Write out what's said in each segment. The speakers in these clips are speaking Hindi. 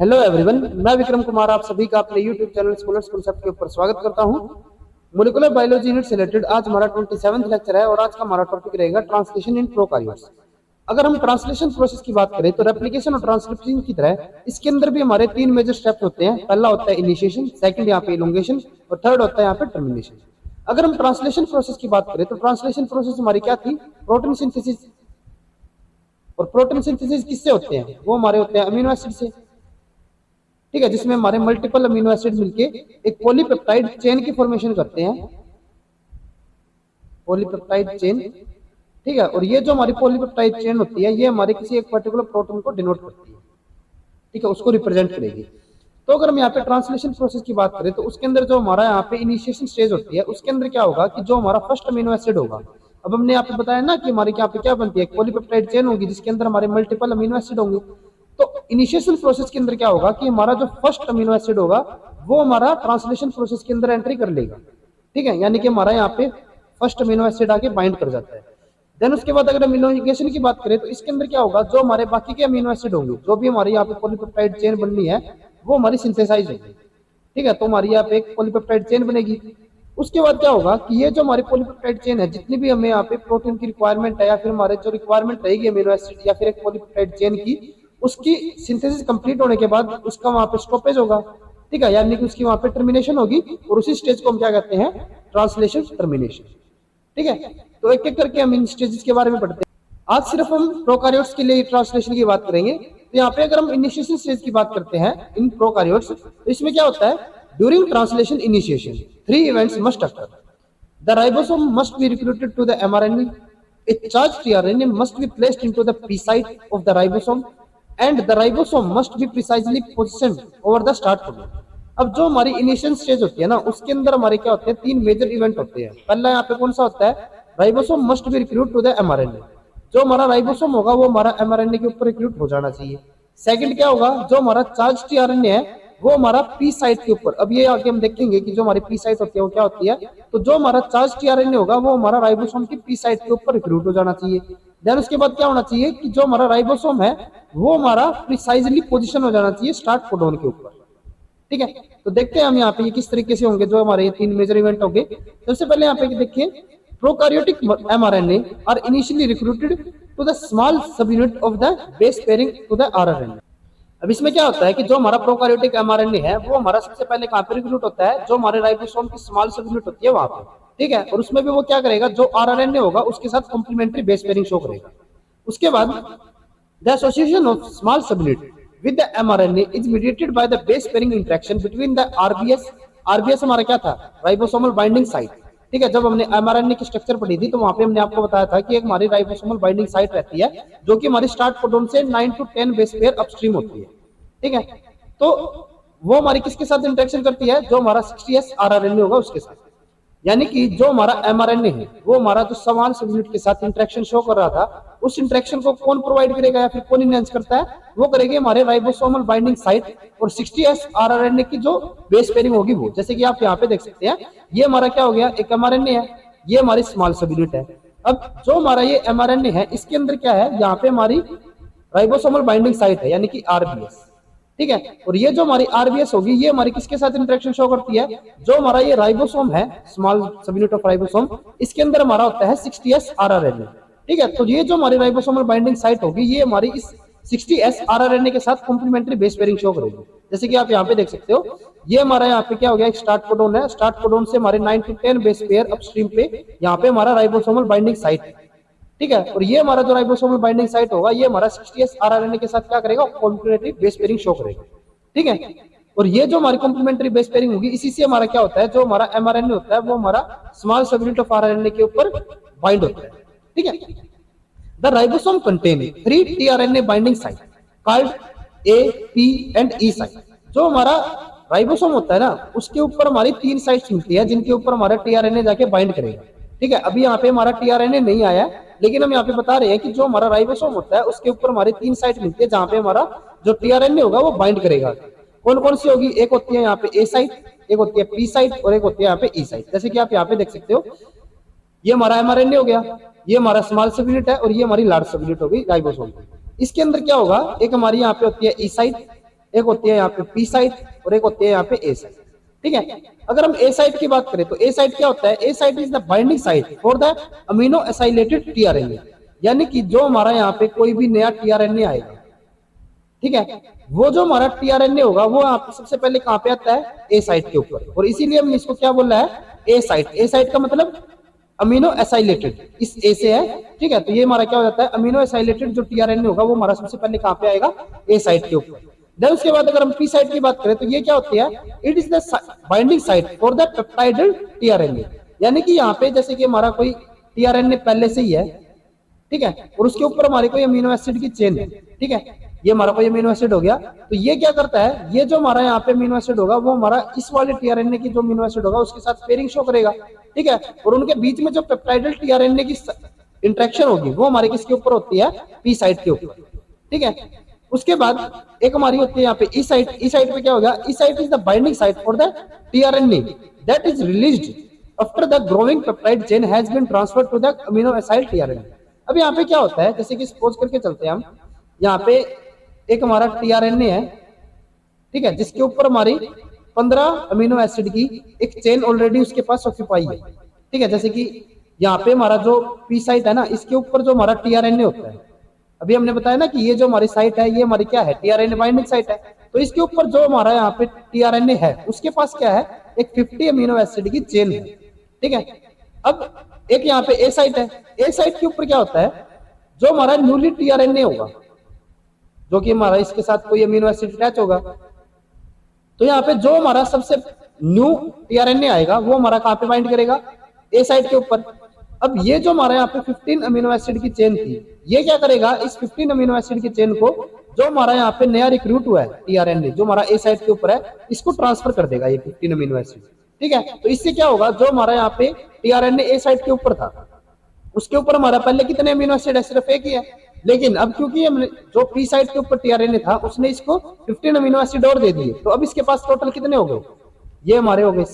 हेलो एवरीवन, मैं विक्रम कुमार आप सभी का अपने यूट्यूब चैनल स्कूलर्स कॉन्सेप्ट के ऊपर स्वागत करता हूं। मोलिकुलर बायोलॉजी यूनिट से रिलेटेड आज हमारा 27वां लेक्चर है और आज का हमारा टॉपिक रहेगा ट्रांसलेशन इन प्रोकार्योट्स। अगर हम ट्रांसलेशन प्रोसेस की बात करें तो रेप्लिकेशन और ट्रांसक्रिप्शन की तरह इसके अंदर भी हमारे तीन मेजर स्टेप्स होते हैं। पहला होता है इनिशिएशन, सेकंड यहाँ पे इलोंगेशन और थर्ड होता है यहाँ पे टर्मिनेशन। अगर हम ट्रांसलेशन प्रोसेस की बात करें तो ट्रांसलेशन प्रोसेस हमारी क्या थी? Protein synthesis. और प्रोटीन सिंथेसिस किससे होते हैं? वो हमारे होते हैं अमीनो एसिड से, ठीक है, जिसमें हमारे मल्टीपल अमीनो एसिड मिलके एक पॉलीपेप्टाइड चेन की फॉर्मेशन करते हैं, पॉलीपेप्टाइड चेन, ठीक है। और ये जो हमारी पॉलीपेप्टाइड चेन होती है ये हमारे किसी एक पर्टिकुलर प्रोटीन को डिनोट करती है, ठीक है, उसको रिप्रेजेंट करेगी। तो अगर हम यहाँ पे ट्रांसलेशन प्रोसेस की बात करें तो उसके अंदर जो हमारा यहाँ पे इनिशिएशन स्टेज होती है उसके अंदर क्या होगा कि जो हमारा फर्स्ट अमीनो एसिड होगा, अब हमने यहाँ पे बताया ना कि हमारे यहाँ पे क्या बनती है, पॉलीपेप्टाइड चेन होगी जिसके अंदर हमारे मल्टीपल अमीनो एसिड होंगे। तो इनिशिएशन प्रोसेस के अंदर क्या होगा कि हमारा जो फर्स्ट अमीनो एसिड होगा वो हमारा ट्रांसलेशन प्रोसेस के अंदर एंट्री कर लेगा, ठीक है, यानी कि हमारा यहाँ पे फर्स्ट अमीनो एसिड आके बाइंड कर जाता है। देन उसके बाद अगर हम इलोंगेशन की बात करें तो इसके अंदर क्या होगा, जो हमारे बाकी के अमीनो एसिड होंगे, जो भी हमारी यहाँ पे पॉलीपेप्टाइड चेन बननी है वो हमारी सिंथेसाइज होगी, ठीक है। तो हमारी यहाँ पे एक पॉलीपेप्टाइड चेन बनेगी। उसके बाद क्या होगा कि ये जो हमारी पॉलीपेप्टाइड चेन है, जितनी भी हमें यहाँ पे प्रोटीन की रिक्वायरमेंट है या फिर हमारे जो रिक्वायरमेंट रहेगी अमीनो एसिड या फिर एक पॉलीपेप्टाइड चेन की, उसकी सिंथेसिस कंप्लीट होने के बाद उसका वहां पे स्टॉपेज होगा, ठीक है, यानी कि उसकी वहां पे टर्मिनेशन होगी। और उसी स्टेज को हम क्या कहते हैं? ट्रांसलेशन टर्मिनेशन, ठीक है। तो एक एक करके हम इन स्टेजेस के बारे में पढ़ते हैं। आज सिर्फ हम प्रोकार्योट्स के लिए ट्रांसलेशन की बात करेंगे। तो यहाँ पे अगर हम इनिशिएशन स्टेज की बात करते हैं इन प्रोकार्योट्स तो इसमें क्या होता है? During translation initiation 3 events must occur. The ribosome must be recruited to the mRNA, a charged tRNA must be placed into the P site of the ribosome and the ribosome must be precisely positioned over the start codon। अब जो हमारी इनिशियल स्टेज होती है ना उसके अंदर हमारे क्या होते हैं? 3 मेजर इवेंट होते हैं। पहला यहाँ पे कौन सा होता है? Ribosome must be recruit to the mRNA। जो हमारा राइबोसोम होगा वो हमारा mRNA के ऊपर रिक्रूट हो जाना चाहिए। सेकंड क्या होगा? जो हमारा चार्ज tRNA है वो हमारा पी साइट के ऊपर, अब ये आगे हम देखेंगे कि जो हमारी पी साइट होती है वो क्या होती है। तो जो हमारा चार्ज tRNA होगा वो हमारा राइबोसोम की पी साइट के ऊपर रिक्रूट हो जाना चाहिए। देन उसके बाद क्या होना चाहिए कि जो हमारा राइबोसोम है वो हमारा प्रिसाइजली पोजीशन हो जाना चाहिए स्टार्ट कोडोन के ऊपर, ठीक है। तो देखते हैं हम यहाँ पे ये किस तरीके से होंगे जो हमारे ये 3 मेजर इवेंट होंगे। सबसे पहले यहाँ पे देखिए, prokaryotic mRNA are initially recruited to the small sub unit of the base pairing to the rRNA। अब इसमें क्या होता है कि जो हमारा प्रोकार्योटिक mRNA है वो हमारा सबसे पहले कहाँ पे रिक्रूट होता है? जो हमारे राइबोसोम की स्मॉल सब यूनिट होती है वहां पे, ठीक है। और उसमें भी वो क्या करेगा? जो rRNA होगा उसके साथ कॉम्प्लीमेंट्री बेस पेयरिंग शो करेगा। उसके बाद the association of small sub unit with the mRNA is mediated by the base pairing interaction between the RBS। RBS हमारा क्या था? राइबोसोमल बाइंडिंग साइट, ठीक है। जब हमने mRNA की स्ट्रक्चर पढ़ी थी तो वहां पे हमने आपको बताया था कि एक हमारी राइबोसोमल बाइंडिंग साइट रहती है जो कि हमारी स्टार्ट कोडोन से 9 to 10 बेस पेयर अपस्ट्रीम होती है, ठीक है। तो वो हमारी किसके साथ इंटरेक्शन करती है? जो हमारा 60S rRNA होगा उसके साथ, यानी कि जो हमारा mRNA है वो हमारा जो समान सब यूनिट के साथ इंटरेक्शन शो कर रहा था उस इंटरेक्शन को कौन प्रोवाइड करेगा या फिर कौन इनहेंस करता है? वो करेंगे हमारे राइबोसोमल बाइंडिंग साइट और 60S rRNA की जो बेस पेयरिंग होगी वो। जैसे कि आप यहाँ पे देख सकते हैं ये हमारा क्या हो गया? एक mRNA है, ये हमारी स्मॉल सब यूनिट है। अब जो हमारा ये mRNA है इसके अंदर क्या है? यहाँ पे हमारी राइबोसोमल बाइंडिंग साइट है यानी कि RBS, ठीक है। और ये जो हमारी RBS होगी ये हमारी किसके साथ इंटरेक्शन शो करती है? जो हमारा ये राइबोसोम है, small sub unit of ribosome, इसके अंदर हमारा होता है 60S rRNA, ठीक है। तो ये जो हमारी राइबोसोमल बाइंडिंग साइट होगी ये हमारी इस 60S rRNA के साथ कॉम्प्लीमेंट्री बेस पेयरिंग शो करेगी। जैसे कि आप यहाँ पे देख सकते हो ये हमारा यहाँ पे क्या हो गया? एक स्टार्ट कोडोन है, स्टार्ट कोडोन से हमारे 9 to 10 बेस पेयर अपस्ट्रीम पे यहाँ पे हमारा राइबोसोमल बाइंडिंग साइट है, ठीक है। और ये हमारा जो राइबोसोमल बाइंडिंग साइट होगा ये हमारा 60S rRNA के साथ क्या करेगा? कॉम्प्लीमेंट्री बेस पेयरिंग शो करेगा, ठीक है। और ये जो हमारी कॉम्प्लीमेंट्री बेस पेयरिंग होगी इसी से हमारा क्या होता है? जो हमारा mRNA होता है वो हमारा small sub unit of rRNA के ऊपर बाइंड होता है, ठीक है। The ribosome contain 3 tRNA binding site called A, P and E site. जो हमारा राइबोसोम होता है ना उसके ऊपर हमारी 3 साइट्स मिलती है जिनके ऊपर हमारा tRNA जाके बाइंड करेगा, ठीक है। अभी यहाँ पे हमारा tRNA नहीं आया लेकिन हम यहाँ पे बता रहे हैं कि जो हमारा राइबोसोम होता है उसके ऊपर हमारी 3 साइट मिलती है जहाँ पे हमारा जो tRNA होगा वो बाइंड करेगा। कौन कौन सी होगी? एक होती है यहाँ पे A साइट, एक होती है P साइट और एक होती है यहाँ पे E साइट। जैसे कि आप यहाँ पे देख सकते हो ये हमारा mRNA हो गया, ये हमारा स्मॉल सब यूनिट है और ये हमारी लार्ज सब यूनिट होगी राइबोसोम। इसके अंदर क्या होगा? एक हमारी यहाँ पे होती है E साइट, एक होती है यहाँ पे पी साइट और एक होती है यहाँ पे ए साइट। ठीक है, अगर हम ए साइट की बात करें तो ए साइट क्या होता है, A site is the binding site for the amino acylated tRNA, यानी कि जो हमारा यहाँ पे कोई भी नया टीआरएनए आएगा, ठीक है, वो जो हमारा टीआरएनए होगा वो यहाँ पे सबसे पहले कहाँ पे आता है, ए साइट के ऊपर, और इसीलिए हमने इसको क्या बोला है, ए साइट। ए साइट का मतलब अमीनो एसाइलेटेड, इस ए से है, ठीक है, तो ये हमारा क्या हो जाता है, अमीनो एसाइलेटेड जो टीआरएनए होगा वो हमारा सबसे पहले कहाँ पे आएगा, ए साइट के ऊपर। देन उसके बाद अगर हम पी साइट की बात करें तो ये क्या होती है, it is the binding site for the peptidyl tRNA, यानी कि यहाँ पे जैसे कि हमारा कोई टीआरएनए पहले से ही है, ठीक है, और उसके ऊपर हमारी कोई अमीनो एसिड की चेन है, ठीक है, ये हमारा कोई अमीनो एसिड हो गया, तो ये क्या करता है, ये जो हमारा यहाँ पे अमीनो एसिड होगा वो हमारा इस वाले टीआरएनए की जो अमीनो एसिड होगा उसके साथ पेयरिंग शो करेगा, ठीक है, और उनके बीच में जो पेप्टाइडल टीआरएनए की इंटरेक्शन होगी वो हमारे किसके ऊपर होती है, पी साइट के ऊपर, ठीक है। उसके बाद एक हमारी होती है यहाँ पे ई साइट। ई साइट पे क्या होगा, E site is the binding site for the tRNA that is released after the growing peptide chain has been transferred to the amino acyl tRNA. अब यहाँ पे क्या होता है, जैसे कि सपोज करके चलते हैं हम, यहाँ पे एक हमारा टीआरएनए है, ठीक है, जिसके ऊपर हमारी 15 अमीनो एसिड की एक चेन ऑलरेडी उसके पास ऑक्यूपाई है, ठीक है, जैसे कि यहाँ पे हमारा जो पी साइट है ना, इसके ऊपर जो हमारा टीआरएनए होता है, अभी हमने बताया ना कि ये जो हमारी साइट है ये हमारी क्या है, टीआरएनए बाइंडिंग साइट है, तो इसके ऊपर जो हमारा यहाँ पे टीआरएनए है उसके पास क्या है, एक 50 अमीनो एसिड की चेन है, ठीक है। अब एक यहाँ पे ए साइट है, ए साइट के ऊपर क्या होता है, जो हमारा न्यूली टीआरएनए होगा, जो कि हमारा इसके साथ कोई अमीनो एसिड अटैच होगा, तो यहाँ पे जो हमारा सबसे न्यू टीआरएनए आएगा वो हमारा कहाँ पे बाइंड करेगा, ए साइट के ऊपर। अब ये जो हमारे यहाँ पे 15 अमीनो एसिड की चेन थी, ये क्या करेगा, इस 15 अमीनो एसिड की चेन को जो हमारा यहाँ पे नया रिक्रूट हुआ है टीआरएनए जो हमारा ए साइट के ऊपर है, इसको ट्रांसफर कर देगा ये 15 अमीनो एसिड, ठीक है। तो इससे क्या होगा, जो हमारा यहाँ पे टीआरएनए ए साइट के ऊपर था उसके ऊपर हमारा पहले कितने अमीनो एसिड है, सिर्फ एक ही है, लेकिन अब क्योंकि जो पी साइट के ऊपर टीआरएनए था उसने इसको 15 अमीनो एसिड और दे दिए, तो अब इसके पास टोटल कितने हो गए, ये हमारे हो गए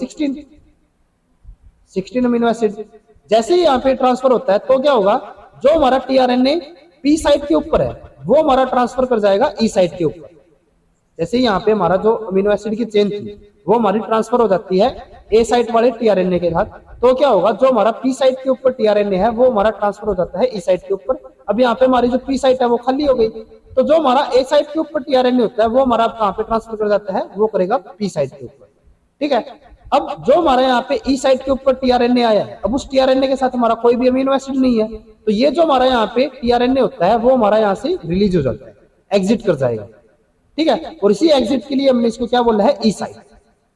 16 अमीनो एसिड। जैसे ही यहाँ पे ट्रांसफर होता है तो क्या होगा, जो हमारा टीआरएनए पी साइट के ऊपर है वो हमारा ट्रांसफर कर जाएगा ई साइट के ऊपर। जैसे यहाँ पे हमारा जो अमीनो एसिड की चेन थी वो हमारी ट्रांसफर हो जाती है ए साइट वाले टीआरएनए के साथ, तो क्या होगा, जो हमारा पी साइट के ऊपर टीआरएनए है वो हमारा ट्रांसफर हो जाता है ई साइट के ऊपर। अब यहाँ पे हमारी जो पी साइट है वो खाली हो गई, तो जो हमारा ए साइट के ऊपर टीआरएनए होता है वो हमारा कहाँ पे ट्रांसफर कर जाता है, वो करेगा पी साइट के ऊपर, ठीक है। अब जो हमारे यहाँ पे ई साइट के ऊपर टीआरएनए आया है, अब उस टीआरएनए के साथ हमारा कोई भी अमीनो एसिड नहीं है, तो ये जो हमारा यहाँ पे टीआरएनए होता है वो हमारा यहाँ से रिलीज हो जाता है, एग्जिट कर जाएगा, ठीक है, और इसी एग्जिट के लिए हमने इसको क्या बोला है, ई साइट,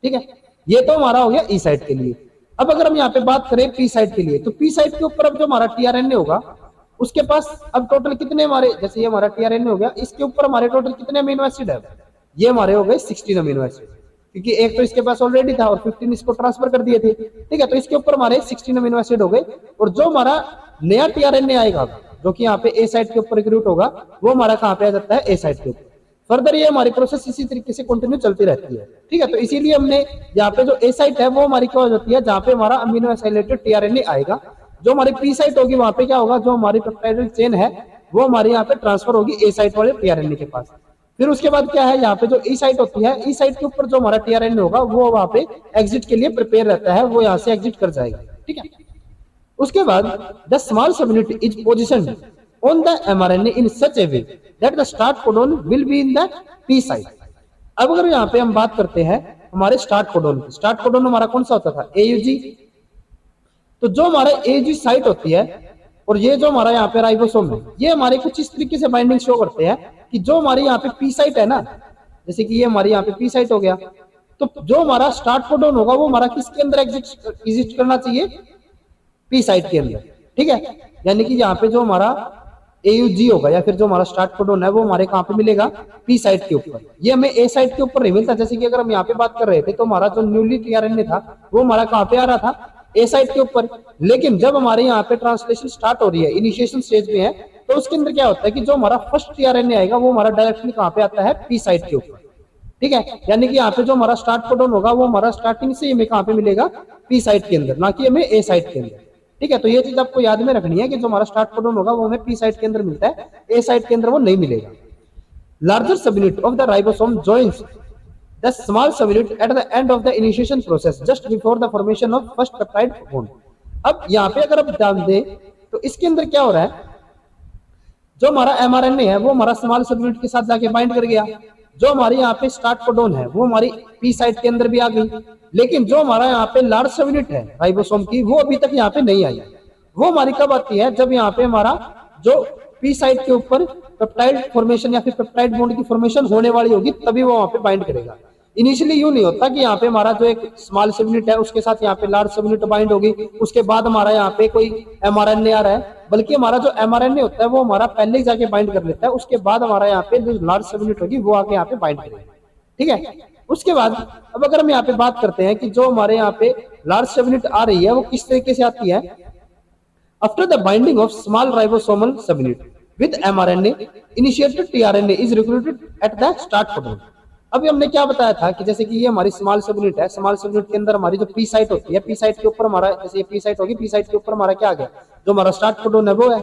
ठीक है। ये तो हमारा हो गया ई साइट के लिए। अब अगर हम यहाँ पे बात करें पी साइट के लिए, तो पी साइट के ऊपर अब जो हमारा टीआरएनए होगा उसके पास अब टोटल कितने हमारे, जैसे ये हमारा टीआरएनए हो गया, इसके ऊपर हमारे टोटल कितने अमीनो एसिड है, ये हमारे हो गए 16 अमीनो एसिड, क्योंकि एक तो इसके पास ऑलरेडी था और 15 इसको ट्रांसफर कर दिए थे, ठीक है, तो इसके ऊपर हमारे 16 अमीनो एसिड हो गए, और जो हमारा नया टीआरएनए आएगा जो कि यहाँ पे ए साइट के ऊपर रिक्रूट होगा वो हमारा कहाँ पे आ जाता है, ए साइट के ऊपर। फर्दर ये हमारी प्रोसेस इसी तरीके से कंटिन्यू चलती रहती है, ठीक है। तो इसीलिए हमने यहाँ पे जो ए साइट है वो हमारी क्या हो जाती है, जहाँ पे हमारा अमीनो एसाइलेटेड टीआरएनए आएगा, जो हमारी पी साइट होगी वहां पे क्या होगा, जो हमारी पेप्टाइडल चेन है वो हमारे यहाँ पे ट्रांसफर होगी ए साइट वाले टीआरएनए के पास। फिर उसके बाद क्या है, यहाँ पे जो ई साइट होती है, ई साइट के ऊपर जो हमारा टीआरएनए होगा वो वहां पे एग्जिट के लिए प्रिपेयर रहता है, वो यहाँ से एग्जिट कर जाएगा, ठीक है। उसके बाद the small subunit is positioned on the mRNA in such a way that the start codon will be in the P site। अब अगर यहाँ पे हम बात करते हैं हमारे स्टार्ट कोडोन की, स्टार्ट कोडोन हमारा कौन सा होता था, AUG। तो जो हमारा AUG साइट होती है और ये जो हमारा यहाँ पे राइबोसोम है, ये हमारे कुछ इस तरीके से बाइंडिंग शो करते हैं कि जो हमारी यहाँ पे पी साइट है ना, जैसे कि ये हमारी यहाँ पे पी साइट हो गया, तो जो हमारा स्टार्ट कोडोन होगा वो हमारा किसके अंदर एग्जिस्ट करना चाहिए, पी साइट के अंदर, ठीक है। यानी कि यहाँ पे जो हमारा AUG होगा या फिर जो हमारा स्टार्ट कोडोन है वो हमारे कहाँ पे मिलेगा, पी साइट के ऊपर। ये हमें ए साइट के ऊपर नहीं मिलता। जैसे कि अगर हम यहाँ पे बात कर रहे थे तो हमारा जो न्यूली टीआरएनए था वो हमारा कहाँ पे आ रहा था, ए साइट के ऊपर। लेकिन जब हमारे यहाँ पे ट्रांसलेशन स्टार्ट हो रही है, इनिशिएशन स्टेज में है, तो उसके अंदर क्या होता है कि जो हमारा फर्स्ट टीआरएनए आएगा वो हमारा डायरेक्टली कहाँ पे आता है, पी साइट के ऊपर, ठीक है। यानी कि यहाँ पे जो हमारा स्टार्ट कोडोन होगा वो हमारा स्टार्टिंग से हमें कहाँ पे मिलेगा, पी साइट के अंदर, ना कि हमें ए साइट के अंदर, ठीक है। तो ये चीज आपको याद में रखनी है कि जो हमारा स्टार्ट कोडोन होगा वो हमें पी साइट के अंदर मिलता है, ए साइट के अंदर वो नहीं मिलेगा। larger subunit of the ribosome joins the small subunit at the end of the initiation process just before the formation of first peptide bond. अब यहाँ पे अगर आप ध्यान दें तो इसके अंदर क्या हो रहा है, जो हमारा mRNA है वो हमारा स्मॉल सबयूनिट के साथ जाके बाइंड कर गया, जो हमारे यहाँ पे स्टार्ट कोडोन है वो हमारी पी साइट के अंदर भी आ गई, लेकिन जो हमारा यहाँ पे लार्ज सबयूनिट है राइबोसोम की वो अभी तक यहाँ पे नहीं आई। वो हमारी कब आती है, जब यहाँ पे हमारा जो पी साइट के ऊपर पेप्टाइड फॉर्मेशन या फिर पेप्टाइड बॉन्ड की फॉर्मेशन होने वाली होगी तभी वो वहां पे बाइंड करेगा। इनिशियली यूं नहीं होता कि यहाँ पे हमारा जो एक स्मॉल सबयूनिट है उसके साथ यहाँ पे लार्ज सबयूनिट बाइंड होगी, उसके बाद हमारा यहाँ पे कोई mRNA आ रहा है, बल्कि हमारा जो mRNA होता है वो हमारा पहले ही जाके बाइंड कर लेता है, उसके बाद हमारा यहाँ पे जो लार्ज सबयूनिट होगी वो आके यहाँ पे बाइंड करेगा। ठीक है, उसके बाद अब अगर हम यहाँ पे बात करते हैं कि जो हमारे यहाँ पे लार्ज सबयूनिट आ रही है वो किस तरीके से आती है, after the binding of small ribosomal subunit with mRNA, initiated tRNA is recruited at the start codon। अभी हमने क्या बताया था कि जैसे कि ये हमारी स्मॉल सबयूनिट है, स्मॉल सबयूनिट के अंदर हमारी जो पी साइट होती है, पी साइट के ऊपर हमारा जैसे ये पी साइट होगी, पी साइट के ऊपर हमारा क्या आ गया, जो हमारा स्टार्ट कोडोन है वो है।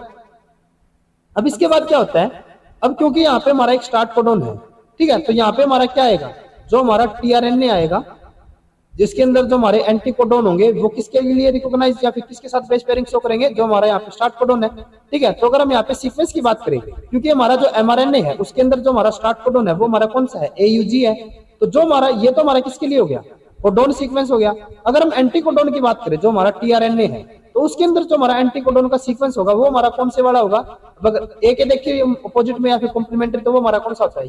अब इसके बाद क्या होता है, अब क्योंकि यहाँ पे हमारा एक स्टार्ट कोडोन है, ठीक है, तो यहाँ पे हमारा क्या आएगा, जो हमारा टीआरएनए आएगा जिसके अंदर जो हमारे एंटी कोडोन होंगे वो किसके लिए रिकॉग्नाइज या फिर किसके साथ बेस पेयरिंग शो करेंगे, जो हमारा यहाँ पे स्टार्ट कोडोन है। ठीक है, तो अगर हम यहाँ पे सीक्वेंस की बात करें, क्योंकि हमारा जो mRNA है उसके अंदर जो हमारा स्टार्ट कोडोन है वो हमारा कौन सा है, AUG है, तो जो हमारा ये तो हमारा किसके लिए हो गया, कोडोन सीक्वेंस हो गया। अगर हम एंटी कोडोन की बात करें जो हमारा टीआरएनए है, तो उसके अंदर जो हमारा एंटी कोडोन का सीक्वेंस होगा वो हमारा कौन से वाला होगा, अगर ए के देखिए अपोजिट में या फिर कॉम्प्लीमेंट्री, तो वो हमारा कौन सा होता है,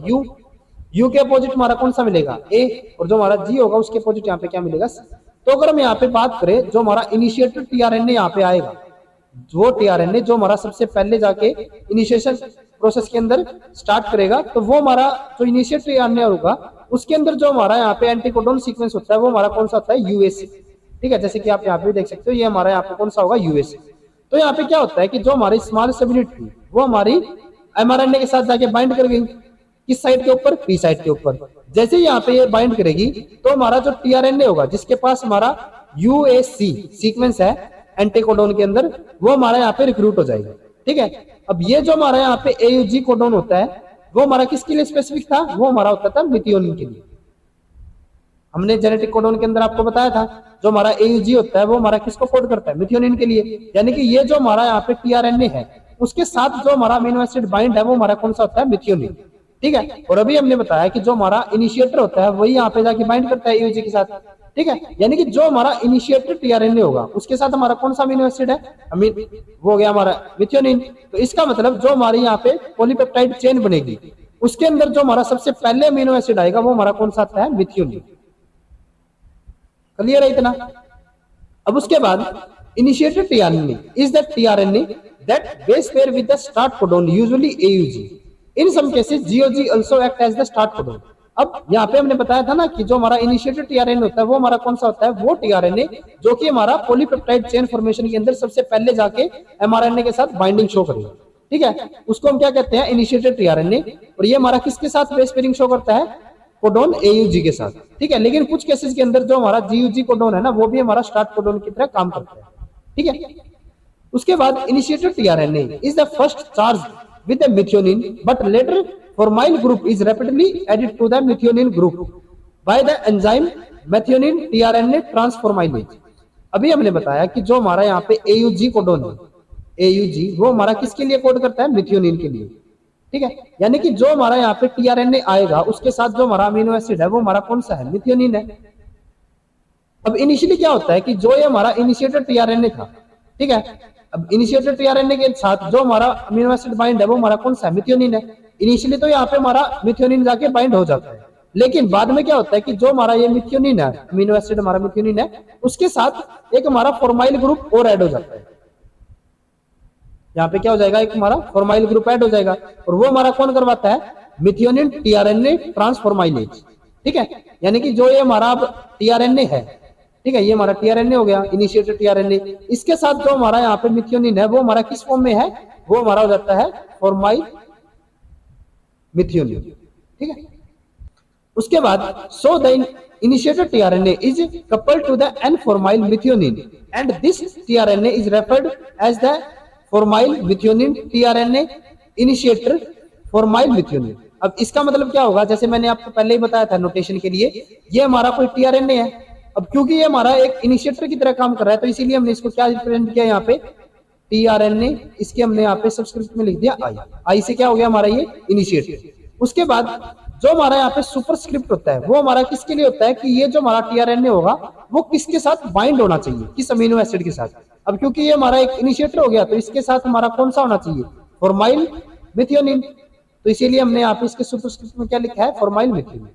यू के अपोजिट हमारा कौन सा मिलेगा, ए, और जो हमारा जी होगा उसके अपोजिट यहाँ पे क्या मिलेगा। तो अगर हम यहाँ पे बात करें जो हमारा इनिशिएटेड टीआरएनए यहाँ पे आएगा, जो टीआरएनए जो हमारा सबसे पहले जाके इनिशिएशन प्रोसेस के अंदर स्टार्ट करेगा, तो वो हमारा जो इनिशिएट टीआरएनए होगा उसके अंदर जो हमारा यहाँ पे एंटीकोडोन सीक्वेंस होता है वो हमारा कौन सा होता है, यूएसए। ठीक है, जैसे कि आप यहाँ पे देख सकते हो ये हमारा यहाँ पे कौन सा होगा, यूएसए। तो यहाँ पे क्या होता है कि जो हमारी स्मॉल सबयूनिट थी वो हमारी mRNA के साथ जाके बाइंड कर गई, किस साइड के ऊपर, पी साइड के ऊपर। जैसे यहाँ पे ये बाइंड करेगी तो हमारा जो टीआरएनए होगा जिसके पास हमारा यूएसी सीक्वेंस है एंटीकोडोन के अंदर, वो हमारा यहाँ पे रिक्रूट हो जाएगा। ठीक है, अब ये जो हमारा यहाँ पे एयूजी कोडोन होता है वो हमारा किसके लिए स्पेसिफिक था, वो हमारा होता था मिथियोनिन के लिए। हमने जेनेटिक कोडोन के अंदर आपको बताया था जो हमारा एयूजी होता है वो हमारा किसको कोड करता है, मिथियोनिन के लिए। यानी कि ये जो हमारा यहाँ पे टीआरएनए है उसके साथ जो हमारा अमीनो एसिड बाइंड है वो हमारा कौन सा होता है, मिथियोनिन। ठीक है, और अभी हमने बताया कि जो हमारा इनिशिएटर होता है वही यहाँ पे जाके बाइंड करता है एयूजी के साथ। ठीक है, यानी कि जो हमारा इनिशिएटेड टीआरएनए होगा उसके साथ हमारा कौन सा अमीनो एसिड है, वो हो गया हमारा मिथियोनिन। तो इसका मतलब जो हमारी यहाँ पे पॉलीपेप्टाइड चेन बनेगी उसके अंदर जो हमारा सबसे पहले अमीनो एसिड आएगा वो हमारा कौन सा आता है, मिथियोनिन। क्लियर है इतना। अब उसके बाद initiated tRNA is that tRNA that base pair with the start codon usually AUG, in some cases GOG also act as the start codon. अब यहाँ पे हमने बताया था ना कि जो हमारा इनिशिएटेड टीआरएनए होता है वो हमारा कौन सा होता है, वो टीआरएनए जो कि हमारा पॉलीपेप्टाइड चेन फॉर्मेशन के अंदर सबसे पहले जाके mRNA के साथ बाइंडिंग शो करेगा। ठीक है, उसको हम क्या कहते हैं, इनिशिएटेड टीआरएनए। और ये हमारा किसके साथ बेस पेयरिंग शो करता है, कोडोन एयूजी के साथ। ठीक है, लेकिन कुछ केसेस के अंदर जो हमारा जीयूजी कोडोन है ना वो भी हमारा स्टार्ट कोडोन की तरह काम करता है। ठीक है, उसके बाद initiated tRNA is the first charge with the methionine, but later formyl group is rapidly added to the methionine group by the enzyme methionine tRNA transformylase। अभी हमने बताया कि जो हमारा यहाँ पे AUG कोडोन है, AUG वो हमारा किसके लिए कोड करता है, मिथियोनिन के लिए। ठीक है, यानी कि जो हमारा यहाँ पे टीआरएनए आएगा उसके साथ जो हमारा अमीनो एसिड है वो हमारा कौन सा है, मिथियोनिन है। अब इनिशियली क्या होता है कि जो ये हमारा इनिशिएटेड टीआरएनए था, ठीक है, अब इनिशिएटेड टीआरएनए के साथ जो हमारा अमीनो एसिड बाइंड है वो हमारा कौन सा है, मिथियोनिन है। इनिशियली तो यहाँ पे हमारा मिथियोनिन जाके बाइंड हो जाता है, लेकिन बाद में क्या होता है कि जो हमारा ये मिथियोनिन है, अमीनो एसिड हमारा मिथियोनिन है, उसके साथ एक हमारा फॉर्माइल ग्रुप और ऐड हो जाता है। यहाँ पे क्या हो जाएगा, एक हमारा फॉर्माइल ग्रुप ऐड हो जाएगा, और वो हमारा कौन करवाता है, मिथियोनिन टीआरएनए ट्रांसफॉर्माइलेज। ठीक है, यानी कि जो ये हमारा अब टीआरएनए है, ठीक है, ये हमारा टीआरएनए हो गया, इनिशिएटेड टीआरएनए, इसके साथ जो हमारा यहाँ पे मिथियोनिन है वो हमारा किस फॉर्म में है, वो हमारा हो जाता है फॉर्माइल मिथियोनिन। ठीक है, उसके बाद so the initiated tRNA is coupled to the N formyl methionine and this tRNA is referred as the formyl methionine tRNA initiator formyl methionine. अब इसका मतलब क्या होगा, जैसे मैंने आपको पहले ही बताया था नोटेशन के लिए, ये हमारा कोई टीआरएनए है। अब क्योंकि ये हमारा एक इनिशिएटर की तरह काम कर रहा है, तो इसीलिए हमने इसको क्या रिप्रेजेंट किया यहाँ पे, टीआरएनए, इसके हमने यहाँ पे सबस्क्रिप्ट में लिख दिया आई। आई से क्या हो गया हमारा ये इनिशिएटर। उसके बाद जो हमारा यहाँ पे सुपरस्क्रिप्ट होता है, वो हमारा किसके लिए होता है कि ये जो हमारा टीआरएनए होगा वो किसके साथ बाइंड होना चाहिए, किस अमीनो एसिड के साथ। अब क्योंकि ये हमारा एक इनिशिएटर हो गया, तो इसके साथ हमारा कौन सा होना चाहिए, फॉर्माइल मिथियोनिन। तो इसीलिए हमने यहाँ पे इसके सुपरस्क्रिप्ट में क्या लिखा है, फॉर्माइल मिथियोनिन।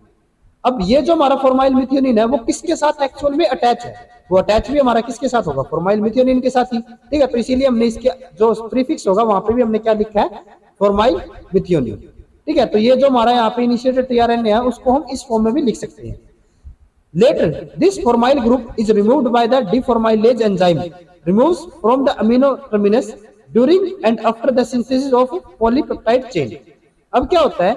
अब ये जो हमारा फॉर्माइल मिथियोनिन है वो किसके साथ एक्चुअल में अटैच है, वो अटैच भी हमारा किसके साथ होगा, फॉर्माइल मिथियोनिन के साथ ही। ठीक है, तो इसीलिए हमने इसके जो प्रीफिक्स होगा वहां पे भी हमने क्या लिखा है, फॉर्माइल मिथियोनिन। ठीक है, तो ये जो हमारा यहाँ पे इनिशिएटर टीआरएनए है उसको हम इस फॉर्म में भी लिख सकते हैं। Later, this formyl group is removed by the deformylase enzyme, removes from the amino terminus during and after the synthesis of polypeptide chain. अब क्या होता है,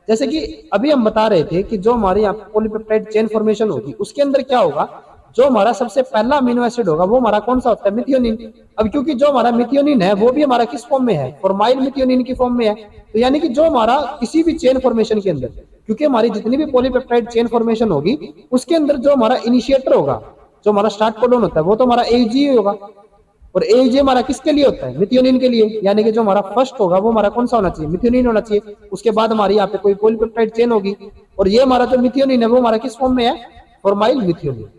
जैसे कि अभी हम बता रहे थे कि जो हमारे यहाँ पॉलीपेप्टाइड चेन फॉर्मेशन होगी उसके अंदर क्या होगा, जो हमारा सबसे पहला अमीनो एसिड होगा वो हमारा कौन सा होता है, मिथियोनिन। अब क्योंकि जो हमारा मिथियोनिन है वो भी हमारा किस फॉर्म में है, फॉर्माइल मिथियोनिन की फॉर्म में है। तो यानी कि जो हमारा किसी भी चेन फॉर्मेशन के अंदर, क्योंकि हमारी जितनी भी पॉलीपेप्टाइड चेन फॉर्मेशन होगी उसके अंदर जो हमारा इनिशिएटर होगा, जो हमारा स्टार्ट कोडॉन होता है, वो तो हमारा एजी होगा। और एजी हमारा किसके लिए होता है, मिथियोनिन के लिए। यानी कि जो हमारा फर्स्ट होगा वो हमारा कौन सा होना चाहिए, मिथियोनिन होना चाहिए। उसके बाद हमारी यहाँ पे कोई पॉलीपेप्टाइड चेन होगी और ये हमारा जो मिथियोनिन है वो हमारा किस फॉर्म में है, फॉर्माइल मिथियोनिन।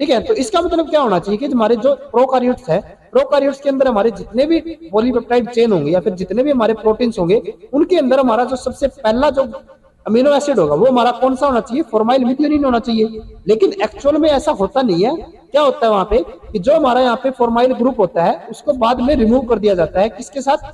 ठीक है, तो इसका मतलब क्या होना चाहिए कि हमारे जो प्रोकार्योट्स है, प्रोकार्योट्स के अंदर हमारे जितने भी पॉलीपेप्टाइड चेन होंगे या फिर जितने भी हमारे प्रोटीन्स होंगे उनके अंदर हमारा जो सबसे पहला जो अमीनो एसिड होगा वो हमारा कौन सा होना चाहिए, फॉर्माइल मिथियोनिन होना चाहिए। लेकिन एक्चुअल में ऐसा होता नहीं है। क्या होता है वहां पे कि जो हमारा यहाँ पे फॉर्माइल ग्रुप होता है उसको बाद में रिमूव कर दिया जाता है, किसके साथ,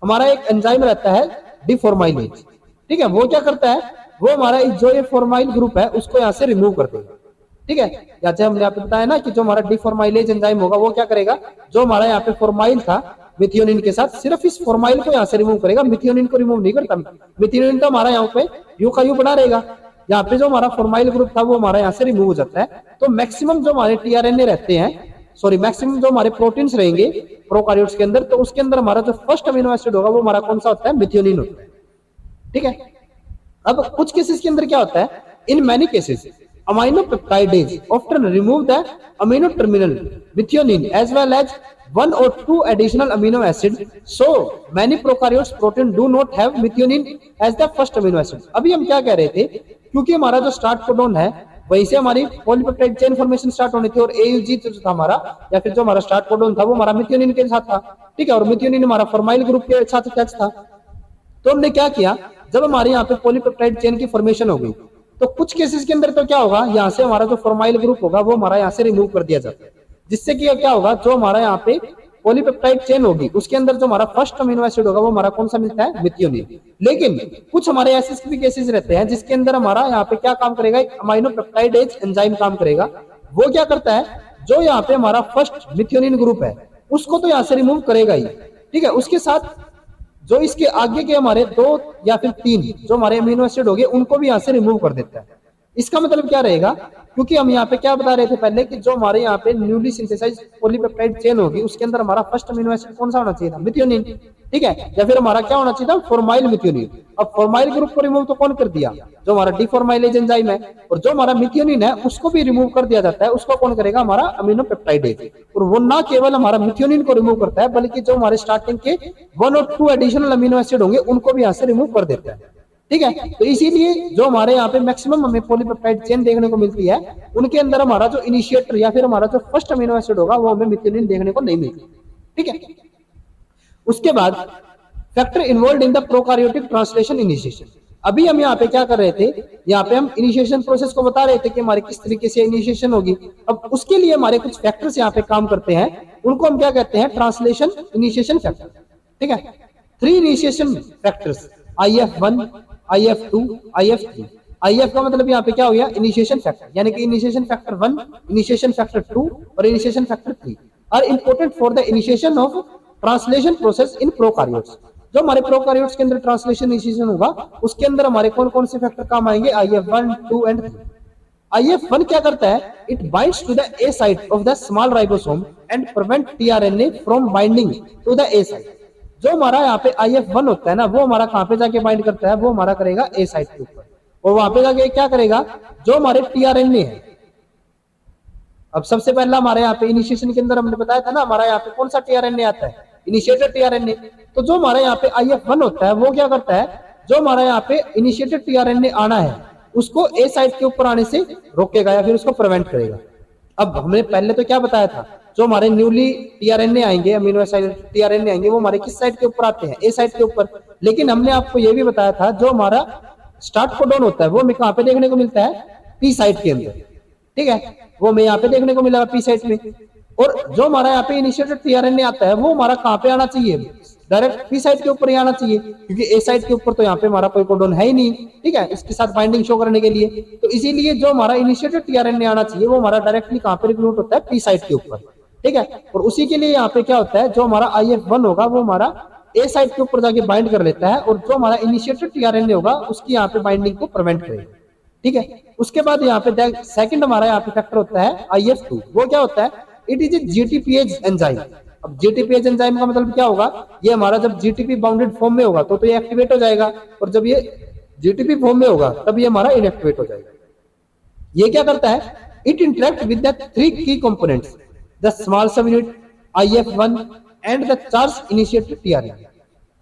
हमारा एक एंजाइम रहता है डिफॉर्माइलेज। ठीक है, वो क्या करता है, वो हमारा जो ये फॉर्माइल ग्रुप है उसको यहाँ से रिमूव कर देगा। ठीक है, जैसे हमने आपको बताया ना कि जो हमारा डिफॉर्माइलेज एंजाइम होगा वो क्या करेगा, जो हमारा यहाँ पे फॉर्माइल था मिथियोनिन के साथ, सिर्फ इस फॉर्माइल को यहाँ से रिमूव करेगा, मिथियोनिन को रिमूव नहीं करता। मिथियोनिन तो हमारा यहाँ पे यू का यू बना रहेगा, यहाँ पे जो हमारा फॉर्माइल ग्रुप था वो हमारा यहाँ से रिमूव हो जाता है। तो मैक्सिमम जो हमारे टीआरएनए रहते हैं, सॉरी मैक्सिमम जो हमारे प्रोटीन्स रहेंगे प्रोकार्योट्स के अंदर, तो उसके अंदर हमारा जो फर्स्ट अमीनो एसिड होगा वो हमारा कौन सा होता है, मिथियोनिन होता है। ठीक है, अब कुछ केसेस के अंदर क्या होता है, in many cases amino peptidase often remove the amino terminal methionine as well as one or two additional amino acid, so many prokaryotes protein do not have methionine as the first amino acid. अभी हम क्या कह रहे थे, क्योंकि हमारा जो स्टार्ट कोडॉन है वहीं से हमारी पॉलीपेप्टाइड चेन फॉर्मेशन स्टार्ट होनी थी और एयूजी जो था हमारा, या फिर जो हमारा स्टार्ट कोडॉन था वो हमारा मिथियोनिन के साथ था। ठीक है, और मिथियोनिन हमारा फॉर्माइल ग्रुप के साथ अटैच था। तो हमने क्या किया, जब हमारे यहाँ पे पॉलीपेप्टाइड चेन की फॉर्मेशन हो गई तो कुछ केसेस के अंदर तो क्या होगा, यहाँ से हमारा जो फॉर्माइल ग्रुप होगा वो हमारा यहाँ से रिमूव कर दिया जाता है, जिससे कि क्या होगा, जो हमारा यहाँ पे पॉलीपेप्टाइड चेन होगी उसके अंदर जो हमारा फर्स्ट अमीनो एसिड होगा वो हमारा कौन सा मिलता है, मिथियोनिन। लेकिन कुछ हमारे ऐसे भी केसेस रहते हैं जिसके अंदर हमारा यहाँ पे क्या काम करेगा, एक अमीनो पेप्टाइडेज एंजाइम काम करेगा। वो क्या करता है, जो यहाँ पे हमारा फर्स्ट मिथियोनिन ग्रुप है उसको तो यहाँ से रिमूव करेगा ही। ठीक है, उसके साथ जो इसके आगे के हमारे 2 या फिर 3 जो हमारे अमीनो एसिड हो गए उनको भी यहाँ से रिमूव कर देता है। इसका मतलब क्या रहेगा, क्योंकि हम यहाँ पे क्या बता रहे थे पहले कि जो हमारे यहाँ पे न्यूली सिंथेसाइज पॉलीपेप्टाइड चेन होगी उसके अंदर हमारा फर्स्ट अमीनो एसिड कौन सा होना चाहिए था, मिथियोनिन। ठीक है, या फिर हमारा क्या होना चाहिए था, फॉर्माइल मिथियोनिन। अब फॉर्माइल ग्रुप को रिमूव तो कौन कर दिया, जो हमारा डिफॉर्माइलेज एंजाइम है, और जो हमारा मिथियोनिन है उसको भी रिमूव कर दिया जाता है। उसको कौन करेगा, हमारा अमीनो पेप्टाइडेज। और वो ना केवल हमारा मिथियोनिन को रिमूव करता है बल्कि जो हमारे स्टार्टिंग के 1 और 2 एडिशनल अमीनो एसिड होंगे उनको भी यहाँ से रिमूव कर देता है। ठीक है, तो इसीलिए जो हमारे यहाँ पे मैक्सिमम हमें पॉलीपेप्टाइड चेन देखने को मिलती है उनके अंदर हमारा जो इनिशिएटर या फिर हमारा जो फर्स्ट अमीनो एसिड होगा वो हमें मिथियोनिन देखने को नहीं मिलती। ठीक है, उसके बाद factor involve in the prokaryotic translation initiation. अभी हम यहाँ पे क्या कर रहे थे, यहाँ पे हम इनिशिएशन प्रोसेस को बता रहे थे कि हमारे किस तरीके से इनिशिएशन होगी। अब उसके लिए हमारे कुछ फैक्टर्स यहाँ पे काम करते हैं, उनको हम क्या कहते हैं, ट्रांसलेशन इनिशिएशन फैक्टर। ठीक है, 3 initiation factors, IF1, IF2, IF3। IF का मतलब यहाँ पे क्या हो गया, इनिशिएशन फैक्टर, यानी कि इनिशिएशन फैक्टर 1, इनिशिएशन फैक्टर 2 और initiation factor 3 are important for the initiation of translation process in prokaryotes. जो हमारे प्रोकार्योट्स के अंदर ट्रांसलेशन इनिशिएशन होगा उसके अंदर हमारे कौन कौन से फैक्टर काम आएंगे, IF1, 2 एंड 3। IF1 क्या करता है, it binds to the A site of the small ribosome and prevent tRNA from binding to the A site. जो हमारा यहाँ पे IF1 होता है ना, वो हमारा कहाँ पे जाके बाइंड करता है, वो हमारा करेगा ए साइट के ऊपर, और वहां पे जाके क्या करेगा, जो हमारे टीआरएनए है। अब सबसे पहला हमारे यहाँ पे इनिशिएशन के अंदर हमने बताया था ना, हमारा यहाँ पे कौन सा टीआरएनए आता है, इनिशिएटेड टीआरएनए। तो जो हमारे यहाँ पे IF1 होता है वो क्या करता है, जो हमारे यहाँ पे इनिशिएटेड टीआरएनए आना है उसको ए साइट के ऊपर आने से रोकेगा या फिर उसको प्रिवेंट करेगा। अब हमने पहले तो क्या बताया था, जो हमारे न्यूली टीआरएनए आएंगे, अमीनो एसिड टीआरएनए आएंगे, वो हमारे किस साइट के ऊपर आते हैं, ए साइट के ऊपर। लेकिन हमने आपको ये भी बताया था जो हमारा स्टार्ट कोडॉन होता है वो हमें कहाँ पे देखने को मिलता है, पी साइट के अंदर, ठीक है, वो हमें यहाँ पे देखने को मिला पी साइट में। और जो हमारा यहाँ पे इनिशिएटेड टीआरएनए आता है वो हमारा कहाँ पे आना चाहिए, डायरेक्ट पी साइट के ऊपर ही आना चाहिए, क्योंकि ए साइट के ऊपर तो यहाँ पे हमारा कोई कोडॉन है ही नहीं, ठीक है, इसके साथ बाइंडिंग शो करने के लिए। तो इसीलिए जो हमारा इनिशिएटेड टीआरएनए आना चाहिए वो हमारा डायरेक्टली कहाँ पे रिक्रूट होता है, पी साइट के ऊपर, ठीक है। और उसी के लिए यहाँ पे क्या होता है, जो हमारा IF1 होगा वो हमारा ए साइट के ऊपर जाके बाइंड कर लेता है, और जो हमारा इनिशिएटेड टीआरएनए होगा उसकी यहाँ पे बाइंडिंग को प्रिवेंट करेगा, ठीक है। उसके बाद यहाँ पे सेकंड हमारा यहाँ पे फैक्टर होता है IF2। वो क्या होता है, it is a GTPase enzyme. अब GTPase एंजाइम का मतलब क्या होगा, ये हमारा जब GTP बाउंडेड फॉर्म में होगा तो ये एक्टिवेट हो जाएगा, और जब ये GTP फॉर्म में होगा तब ये हमारा इनएक्टिवेट हो जाएगा। ये क्या करता है, इट इंटरेक्ट विद द 3 की components, the small subunit IF1 and the charge initiated tRNA.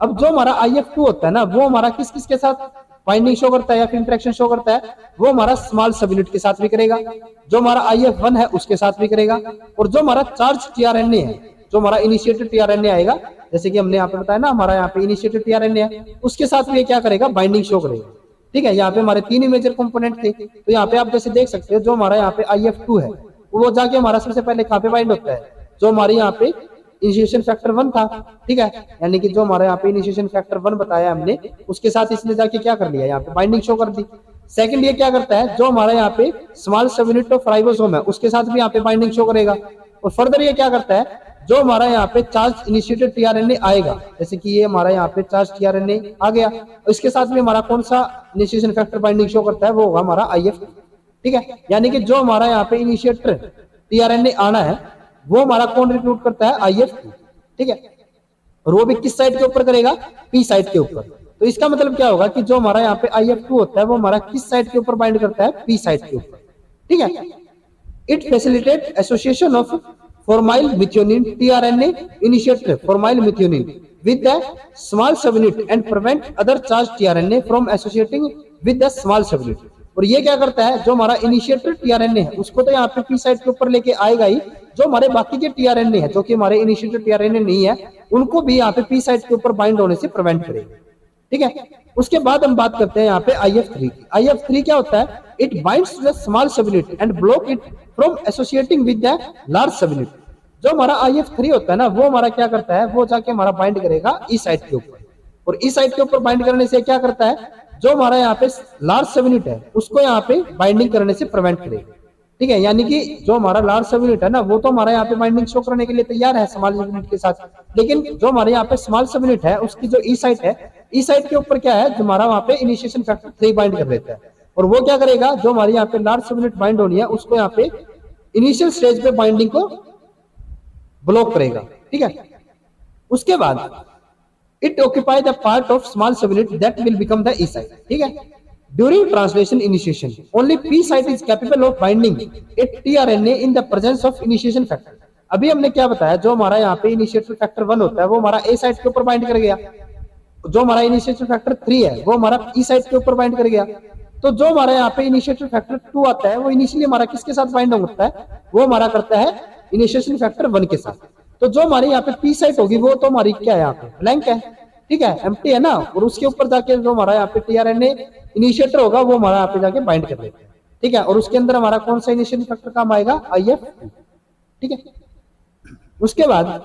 अब जो हमारा IF2 होता है ना वो हमारा किस किस के साथ बाइंडिंग शो करता है या फिर इंटरेक्शन शो करता है, वो हमारा स्मॉल सबयूनिट के साथ भी करेगा, जो हमारा IF1 है उसके साथ भी करेगा, और जो हमारा चार्ज टीआरएनए है, जो हमारा इनिशिएटेड टीआरएनए आएगा, जैसे कि हमने यहाँ पे बताया ना हमारा यहाँ पे इनिशिएटेड टीआरएनए है, उसके साथ भी ये क्या करेगा, बाइंडिंग शो करेगा, ठीक है। यहाँ पे हमारे 3 मेजर कंपोनेंट थे, तो यहाँ पे आप जैसे देख सकते हो जो हमारा यहाँ पे IF2 है वो जाके हमारा सबसे पहले कहाँ पे बाइंड होता है, जो हमारे यहाँ पे इनिशिएशन फैक्टर 1 था, ठीक है, यानी कि जो हमारे यहाँ पे इनिशिएशन फैक्टर 1 बताया हमने उसके साथ इसने जाके क्या कर लिया, यहाँ पे बाइंडिंग शो कर दी। सेकंड ये क्या करता है, जो हमारा यहाँ पे स्मॉल सबयूनिट ऑफ राइबोसोम है उसके साथ भी यहाँ पे बाइंडिंग शो करेगा। और फर्दर ये क्या करता है, जो हमारा यहाँ पे चार्ज इनिशिएटेड टीआरएनए आएगा, जैसे कि ये हमारा यहाँ पे चार्ज टीआरएनए आ गया, इसके साथ भी हमारा कौन सा इनिशिएशन फैक्टर बाइंडिंग शो करता है, वो होगा हमारा IF, ठीक है। यानी कि जो हमारा यहाँ पे इनिशिएटर टीआरएनए आना है वो हमारा कौन रिक्रूट करता है, IF2, ठीक है, और वो भी किस साइड के ऊपर करेगा, पी साइड के ऊपर। तो इसका मतलब क्या होगा कि जो हमारा यहाँ पे IF2 होता है वो हमारा किस साइड के ऊपर बाइंड करता है, पी साइड के ऊपर, ठीक है। It facilitate association of formyl methionine tRNA initiator formyl methionine with the small subunit and prevent other charged tRNA from associating with the small subunit। और ये क्या करता है, जो हमारा इनिशिएटर टीआरएनए है उसको तो यहाँ पे पी साइड के ऊपर लेके आएगा ही, जो हमारे बाकी के टीआरएनए है जो कि हमारे इनिशिएटर टीआरएनए नहीं है उनको भी यहाँ पे पी साइड के ऊपर बाइंड होने से प्रिवेंट करेगा, ठीक है। उसके बाद हम बात करते हैं यहाँ पे IF3 की। IF3 क्या होता है, it binds the small subunit and block it from associating with the large subunit. जो हमारा IF3 होता है ना वो हमारा क्या करता है, वो जाके हमारा बाइंड करेगा ई साइड के ऊपर, और ई साइड के ऊपर बाइंड करने से क्या करता है, जो हमारा यहाँ पे लार्ज सबयूनिट है उसको यहाँ पे बाइंडिंग करने से प्रिवेंट करेगा, ठीक है। यानी कि जो हमारा लार्ज सबयूनिट है ना वो तो हमारा यहाँ पे बाइंडिंग शो करने के लिए तैयार है स्मॉल सबयूनिट के साथ, लेकिन जो हमारे यहाँ पे स्मॉल सबयूनिट है उसकी जो ई साइट है, ई साइट के ऊपर क्या है, जो हमारा वहाँ पे इनिशिएशन फैक्टर 3 बाइंड कर लेता है, और वो क्या करेगा, जो हमारे यहाँ पे लार्ज सबयूनिट बाइंड होनी है उसको यहाँ पे इनिशियल स्टेज पे बाइंडिंग को ब्लॉक करेगा, ठीक है। उसके बाद it occupy the part of small subunit that will become the E site, ठीक है। During translation initiation only P site is capable of binding it tRNA in the presence of initiation factor. अभी हमने क्या बताया, जो हमारा यहाँ पे इनिशिएटर फैक्टर 1 होता है वो हमारा ए साइट के ऊपर बाइंड कर गया, जो हमारा इनिशिएटर फैक्टर 3 है वो हमारा ई साइट के ऊपर बाइंड कर गया। तो जो हमारा यहाँ पे इनिशिएटर फैक्टर 2 आता है वो इनिशियली हमारा किसके साथ बाइंड होता है, वो हमारा करता है इनिशिएशन फैक्टर 1 के साथ। तो जो हमारी यहाँ पे पी साइट होगी वो तो हमारी क्या है, यहाँ पे ब्लैंक है, ठीक है, एम्प्टी है ना, और उसके ऊपर जाके जो हमारा यहाँ पे टीआरएनए इनिशिएटर होगा वो हमारा यहाँ पे जाके बाइंड कर लेते हैं, ठीक है। और उसके अंदर हमारा कौन सा इनिशिएशन फैक्टर काम आएगा, IF2, ठीक है। उसके बाद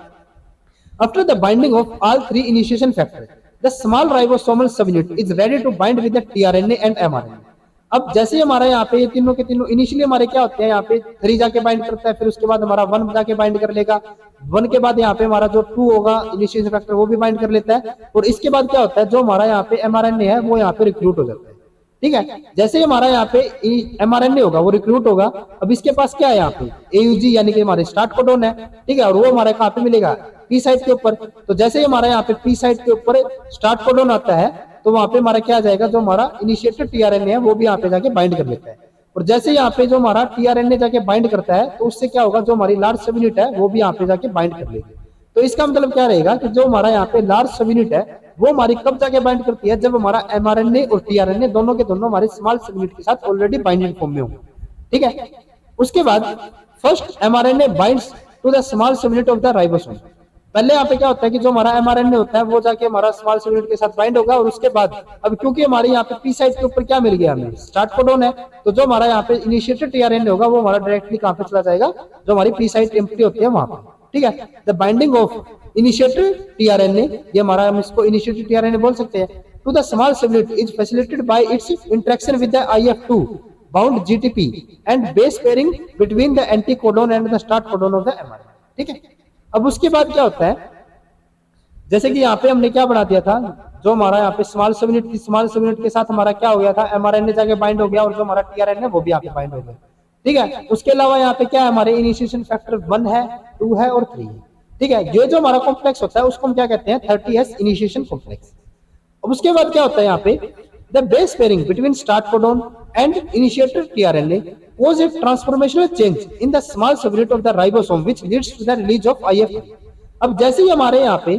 after the binding of all 3 initiation factor the small ribosomal subunit is ready to bind with the tRNA and mRNA. अब जैसे हमारा यहाँ पे ये तीनों के तीनों इनिशियली हमारे क्या होते हैं, यहाँ पे 3 जाके बाइंड करता है, फिर उसके बाद हमारा 1 जाके बाइंड कर लेगा, 1 के बाद यहाँ पे हमारा जो 2 होगा इनिशिएशन फैक्टर वो भी बाइंड कर लेता है, और इसके बाद क्या होता है, जो हमारा यहाँ पे एमआरएनए है वो यहाँ पे रिक्रूट हो जाता है, ठीक है। जैसे ही हमारा यहाँ पे एमआरएनए होगा वो रिक्रूट होगा। अब इसके पास क्या है यहाँ पे एयूजी यानी कि हमारे स्टार्ट कोडोन है, ठीक है, और वो हमारे कहाँ पे मिलेगा पी साइट के ऊपर। तो जैसे ही हमारा यहाँ पे पी साइट के ऊपर स्टार्ट कोडोन आता है तो वहां पे हमारा क्या आ जाएगा, जो हमारा इनिशिएटेड टीआरएनए है वो भी यहाँ पे जाके बाइंड कर लेता है। और जैसे यहाँ पे जो हमारा टीआरएनए जाके बाइंड करता है तो उससे क्या होगा, जो हमारी लार्ज सब यूनिट है वो भी यहाँ पे जाके बाइंड कर लेगी। तो इसका मतलब क्या रहेगा कि जो हमारा यहाँ पे लार्ज सब यूनिट है वो हमारी कब जाके बाइंड करती है, जब हमारा एमआरएनए और टीआरएनए दोनों के दोनों हमारे स्मॉल सब यूनिट के साथ ऑलरेडी बाइंडिंग फॉर्म में होंगे, ठीक है। उसके बाद first mRNA binds to the small sub unit of the ribosome. पहले यहाँ पे क्या होता है कि जो हमारा एमआरएनए होता है वो जाके हमारा स्मॉल सब यूनिट के साथ बाइंड होगा, और उसके बाद अब क्योंकि हमारे यहाँ पे पी साइट के ऊपर क्या मिल गया हमें स्टार्ट कोडोन है, तो जो हमारा यहाँ पे इनिशिएटेड टीआरएनए होगा वो हमारा डायरेक्टली कहाँ पे चला जाएगा, जो हमारी पी साइट एम्प्टी होती है वहां पे, ठीक है। The binding of initiated tRNA, ये हमारा हम इसको इनिशिएटेड टीआरएनए बोल सकते हैं, to the small sub unit is facilitated by its interaction with the IF2 bound GTP and base pairing between the anticodon and the start codon of the mRNA, ठीक है। अब उसके बाद क्या होता है, जैसे कि यहाँ पे हमने क्या बना दिया था, जो हमारा यहाँ पे स्मॉल सब यूनिट के साथ हमारा क्या हो गया था, एमआरएनए जाके बाइंड हो गया और जो हमारा टीआरएनए वो भी यहाँ पे बाइंड हो गया, ठीक है। उसके अलावा यहाँ पे क्या है, हमारे इनिशिएशन फैक्टर 1 है, 2 है और 3 है, ठीक है। ये जो हमारा कॉम्प्लेक्स होता है उसको हम क्या कहते हैं 30S इनिशिएशन कॉम्प्लेक्स। अब उसके बाद क्या होता है यहाँ पे, the base pairing between start codon and initiated tRNA cause a transformational change in the small subunit of the ribosome which leads to the release of IF3। अब जैसे ही हमारे यहाँ पे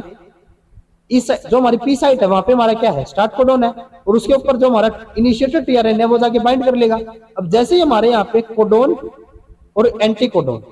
इस जो हमारी पी साइट है वहां पे हमारा क्या है स्टार्ट कोडोन है, और उसके ऊपर जो हमारा इनिशिएटेड टीआरएनए है वो जाके बाइंड कर लेगा। अब जैसे ही हमारे यहाँ पे कोडोन और एंटी कोडोन,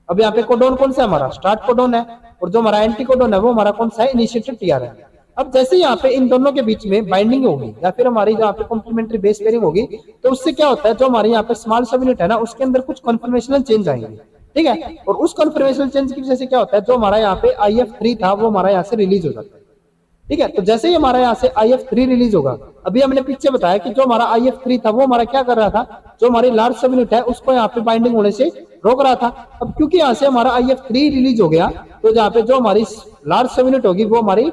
अब यहाँ पे कोडोन कौन सा हमारा स्टार्ट कोडोन है, और जो हमारा एंटी कोडोन है वो हमारा कौन सा है इनिशिएटेड टीआरएनए। अब जैसे यहाँ पे इन दोनों के बीच में बाइंडिंग होगी या फिर हमारी यहाँ पे कॉम्प्लीमेंट्री बेस पेयरिंग होगी, तो उससे क्या होता है, जो हमारे यहाँ पे स्मॉल सब यूनिट है ना उसके अंदर कुछ कन्फर्मेशनल चेंज आएंगे, ठीक है। और उस कन्फर्मेशनल चेंज की वजह से क्या होता है, जो हमारा यहाँ पे IF3 था वो हमारा यहाँ से रिलीज हो जाता है, ठीक है। तो जैसे ही हमारा यहाँ से IF3 रिलीज होगा, अभी हमने पीछे बताया कि जो हमारा IF3 था वो हमारा क्या कर रहा था, जो हमारी लार्ज सब यूनिट है उसको यहाँ पे बाइंडिंग होने से रोक रहा था। अब क्योंकि यहाँ से हमारा IF3 रिलीज हो गया, तो जहाँ पे जो हमारी लार्ज सब यूनिट होगी वो हमारी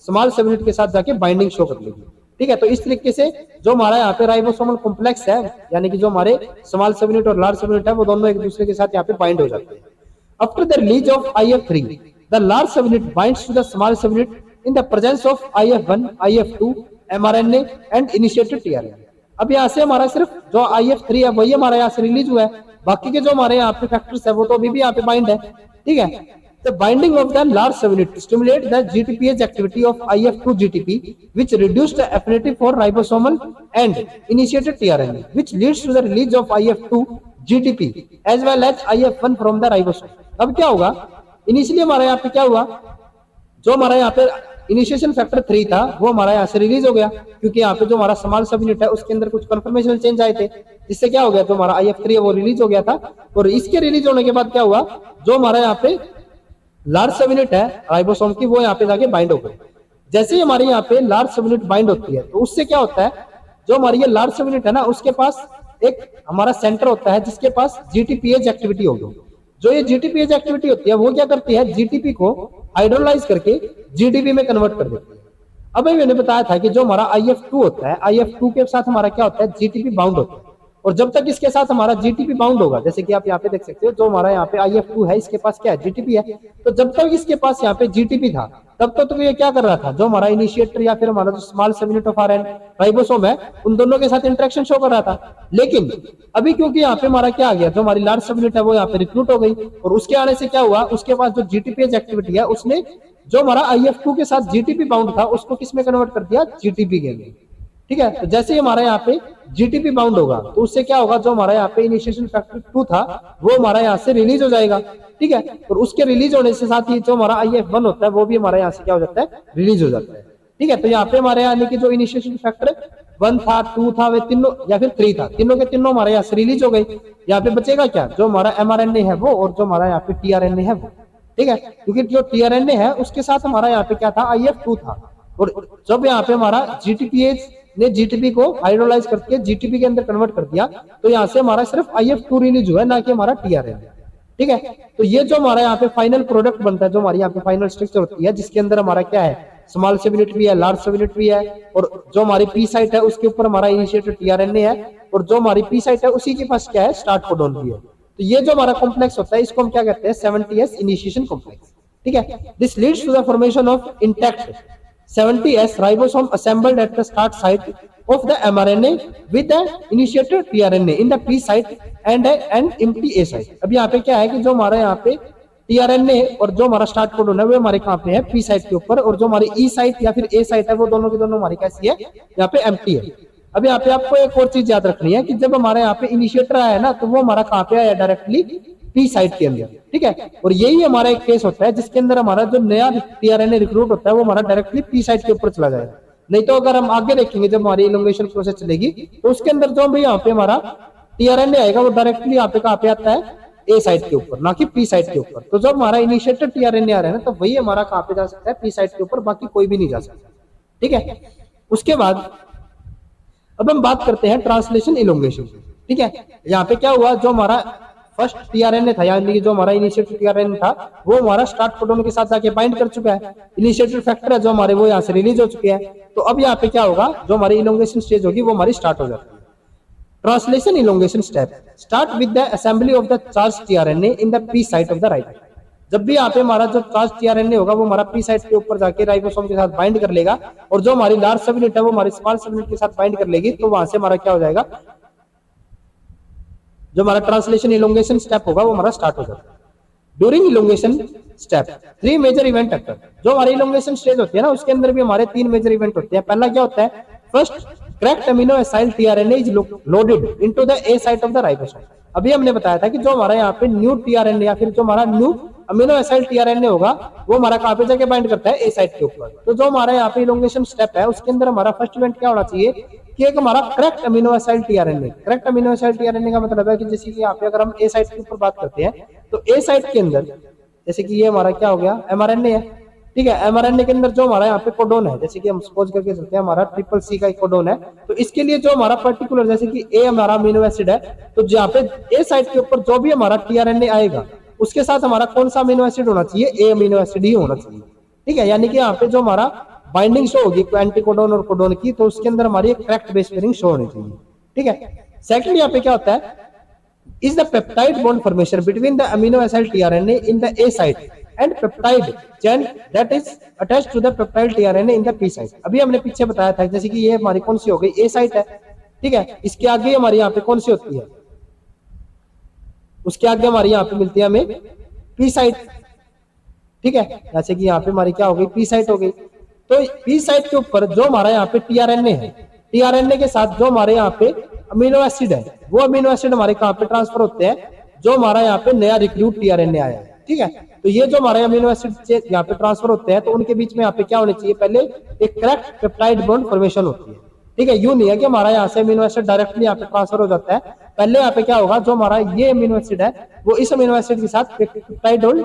स्मॉल सब यूनिट के साथ जाके बाइंडिंग शो कर लेगी, ठीक है। तो इस तरीके से जो हमारा यहाँ पे राइबोसोमल कॉम्प्लेक्स है, यानी कि जो हमारे स्मॉल सब यूनिट और लार्ज सब यूनिट है वो दोनों एक दूसरे के साथ यहाँ पे बाइंड हो जाते हैं। After the release of IF3 the large sub unit binds to the small sub unit in the presence of IF1 IF2 mRNA and initiated tRNA. अब यहाँ से हमारा सिर्फ जो IF3 है वही हमारा यहाँ से रिलीज हुआ है, बाकी के जो हमारे यहाँ पे फैक्टर्स है वो तो अभी भी यहाँ पे बाइंड है, ठीक है। The binding of the large subunit stimulates the GTPase activity of IF2 GTP, which reduces the affinity for ribosomal and initiated tRNA, which leads to the release of IF2 GTP as well as IF1 from the ribosome। अब क्या होगा, इनिशियली हमारा यहाँ पे क्या हुआ, जो हमारा यहाँ पे इनिशिएशन फैक्टर 3 था वो हमारा यहाँ से रिलीज हो गया, क्योंकि यहाँ पे जो हमारा स्मॉल सब यूनिट है उसके अंदर कुछ कन्फर्मेशनल चेंज आए थे, जिससे क्या हो गया, जो हमारा IF3 है वो रिलीज हो गया था। और इसके रिलीज होने के बाद क्या हुआ, जो हमारा यहाँ पे लार्ज सब यूनिट है राइबोसोम की वो यहाँ पे जाके बाइंड हो गई। जैसे ही हमारे यहाँ पे लार्ज सब यूनिट बाइंड होती है तो उससे क्या होता है, जो हमारी ये लार्ज सब यूनिट है ना उसके पास एक हमारा सेंटर होता है जिसके पास GTPase एक्टिविटी होगी। जो ये GTPase एक्टिविटी होती है वो क्या करती है, GTP को हाइड्रोलाइज करके GTP में कन्वर्ट कर देती है। अब मैंने बताया था कि जो हमारा IF2 होता है, IF2 के साथ हमारा क्या होता है GTP बाउंड होता है, और जब तक इसके साथ हमारा GTP बाउंड होगा, जैसे कि आप यहाँ पे देख सकते हो, जो हमारा यहाँ पे IF2 है इसके पास क्या है GTP है, तो जब तक इसके पास यहाँ पे GTP था तब तक तो ये क्या कर रहा था, जो हमारा इनिशिएटर या फिर हमारा जो small sub unit of RN ribosome है उन दोनों के साथ इंटरेक्शन शो कर रहा था। लेकिन अभी क्योंकि यहाँ पे हमारा क्या आ गया, जो हमारी लार्ज सब यूनिट है वो यहाँ पे रिक्रूट हो गई, और उसके आने से क्या हुआ, उसके पास जो GTPase एक्टिविटी है उसने जो हमारा IF2 के साथ GTP बाउंड था उसको किसमें कन्वर्ट कर दिया, GTP के अंदर, ठीक है। तो जैसे ही हमारा यहाँ पे GTP बाउंड होगा तो उससे क्या होगा, जो हमारा यहाँ पे इनिशिएशन फैक्टर 2 था वो हमारा यहाँ से रिलीज हो जाएगा, ठीक है। और उसके रिलीज होने से साथ ही जो हमारा IF1 होता है वो भी हमारा यहाँ से क्या हो जाता है, रिलीज हो जाता है, ठीक है। तो यहाँ पे हमारे यानी कि जो इनिशिएशन फैक्टर 1 था, 2 था, वे तीनों या फिर 3 था, तीनों के तीनों हमारे यहाँ से रिलीज हो गए। यहाँ पे बचेगा क्या, जो हमारा mRNA है वो और जो हमारा यहाँ पे tRNA है वो, ठीक है। क्योंकि जो tRNA है उसके साथ हमारा यहाँ पे क्या था, IF2 था, और जब यहाँ पे हमारा GTPase ने GTP को हाइड्रोलाइज करके GTP के अंदर कन्वर्ट कर दिया, तो यहाँ से हमारा सिर्फ IF2 रिलीज हुआ है, ना कि हमारा tRNA, ठीक है। तो ये जो हमारा यहाँ पे फाइनल प्रोडक्ट बनता है, जो हमारी यहाँ पे फाइनल स्ट्रक्चर होती है जिसके अंदर हमारा क्या है, स्मॉल 7 यूनिट भी है, लार्ज 7 यूनिट भी है, और जो हमारी पी साइट है उसके ऊपर हमारा इनिशिएटेड टीआरएनए है, और जो हमारी पी साइट है उसी के पास क्या है, स्टार्ट कोडॉन भी है। तो ये जो हमारा कॉम्प्लेक्स होता है इसको हम क्या कहते हैं, 70s इनिशिएशन कॉम्प्लेक्स। ठीक है, this leads to the formation of intact 70s ribosome assembled at the start site of the mRNA with the initiated tRNA in the P site and an empty A site। अब यहाँ पे क्या है कि जो हमारा यहाँ पे tRNA और जो हमारा स्टार्ट कोडॉन है वो हमारे कहाँ पे है, P साइट के ऊपर, और जो हमारी E साइट या फिर A साइट है वो दोनों की दोनों हमारी कैसी है, यहाँ पे एम्प्टी है। अब यहाँ पे आपको एक और चीज याद रखनी है कि जब हमारे यहाँ पे इनिशिएटर आया ना तो वो हमारा कहाँ पे आया, डायरेक्टली पी साइट के अंदर। ठीक है, और यही हमारा एक केस होता है जिसके अंदर हमारा जो नया टीआरएनए रिक्रूट होता है वो हमारा डायरेक्टली पी साइट के ऊपर चला जाएगा। नहीं तो अगर हम आगे देखेंगे जब हमारी इलोंगेशन प्रोसेस चलेगी तो उसके अंदर जो भी यहाँ पे हमारा टीआरएनए आएगा वो डायरेक्टली यहाँ पे कहाँ पे आता है, ए साइट के ऊपर, ना कि पी साइट के ऊपर। तो जब हमारा इनिशिएटेड टीआरएनए आ रहा है ना तो वही हमारा कहाँ पे जा सकता है, पी साइट के ऊपर, बाकी कोई भी नहीं जा सकता। ठीक है, उसके बाद अब हम बात करते हैं ट्रांसलेशन इलोंगेशन। ठीक है, यहाँ पे क्या हुआ, जो हमारा फर्स्ट टीआरएनए था यानी जो हमारा इनिशिएटेड टीआरएनए था वो हमारा स्टार्ट कोडॉन के साथ जाके बाइंड कर चुका है, इनिशिएटेड फैक्टर है जो हमारे वो यहाँ से रिलीज हो चुके हैं। तो अब यहाँ पे क्या होगा, जो हमारी इलोंगेशन स्टेज होगी वो हमारी स्टार्ट हो जाती है। Translation elongation step start with the assembly of the charge tRNA in the P site of the ribosome. जब भी यहाँ पे हमारा जो चार्ज टीआरएनए होगा वो हमारा पी साइट के ऊपर जाके राइबोसोम के साथ बाइंड कर लेगा, और जो हमारी लार्ज सब यूनिट है वो हमारी स्मॉल सब यूनिट के साथ बाइंड कर लेगी। तो वहां से हमारा क्या हो जाएगा, जो हमारा ट्रांसलेशन इलोंगेशन स्टेप होगा वो हमारा स्टार्ट हो जाता है। During elongation step 3 major event occur. जो हमारी इलोंगेशन स्टेज होती है ना उसके अंदर भी हमारे 3 मेजर इवेंट होते हैं। पहला क्या होता है, first correct amino acyl tRNA is loaded into the A site of the ribosome. अभी हमने बताया था कि जो हमारा यहाँ पे न्यू टीआरएनए या फिर जो हमारा न्यू अमीनो एसाइल टीआरएनए होगा वो हमारा कहाँ पे जाके बाइंड करता है, ए साइट के ऊपर। तो जो हमारा यहाँ पे इलोंगेशन स्टेप है उसके अंदर हमारा फर्स्ट इवेंट क्या होना चाहिए कि एक हमारा correct amino acyl tRNA. Correct amino acyl tRNA का मतलब है कि जैसे कि यहाँ पे अगर हम ए साइट के ऊपर बात करते हैं तो ए साइट के अंदर जैसे कि ये हमारा क्या हो गया, एमआरएनए है। ठीक है, एमआरएनए के अंदर जो हमारा यहाँ पे कोडोन है, जैसे कि हम सपोज करके चलते हैं हमारा CCC का एक कोडोन है, तो इसके लिए जो हमारा पर्टिकुलर जैसे कि ए हमारा अमीनो एसिड है, तो जहाँ पे ए साइट के ऊपर जो भी हमारा टीआरएनए आएगा उसके साथ हमारा कौन सा अमीनो एसिड होना चाहिए, ए अमीनो एसिड ही होना चाहिए। ठीक है, यानी कि यहाँ पे जो हमारा बाइंडिंग शो होगी एंटीकोडोन और कोडोन की, तो उसके अंदर हमारी एक करेक्ट बेस पेयरिंग शो होनी चाहिए। ठीक है, सेकंड यहाँ पे क्या होता है, is the peptide bond formation between the amino acid tRNA in the A site and peptide chain that is attached to the peptide tRNA in the P site। अभी हमने पीछे बताया था जैसे कि ये हमारी कौन सी हो गई, A साइट है। ठीक है, इसके आगे हमारी यहाँ पे कौन सी होती है, उसके आगे हमारी यहाँ पे मिलती है हमें P साइट। ठीक है, जैसे कि यहाँ पे हमारी क्या हो गई, P साइट हो गई। तो P साइट के ऊपर जो हमारा यहाँ पे tRNA है, tRNA के साथ जो हमारे यहाँ पे अमीनो एसिड है वो अमीनो एसिड हमारे कहाँ पे ट्रांसफर होते हैं, जो हमारा यहाँ पे नया रिक्रूट टीआरएनए आया है। ठीक है, तो ये जो हमारे अमीनो एसिड यहाँ पे ट्रांसफर होते हैं तो उनके बीच में यहाँ पे क्या होनी चाहिए, पहले एक करेक्ट पेप्टाइड बॉन्ड फॉर्मेशन होती है। ठीक है, यूं नहीं है कि हमारा यहाँ से अमीनो एसिड डायरेक्टली यहाँ पे ट्रांसफर हो जाता है। पहले यहाँ पे क्या होगा, जो हमारा ये अमीनो एसिड है वो इस अमीनो एसिड के साथ पेप्टाइडल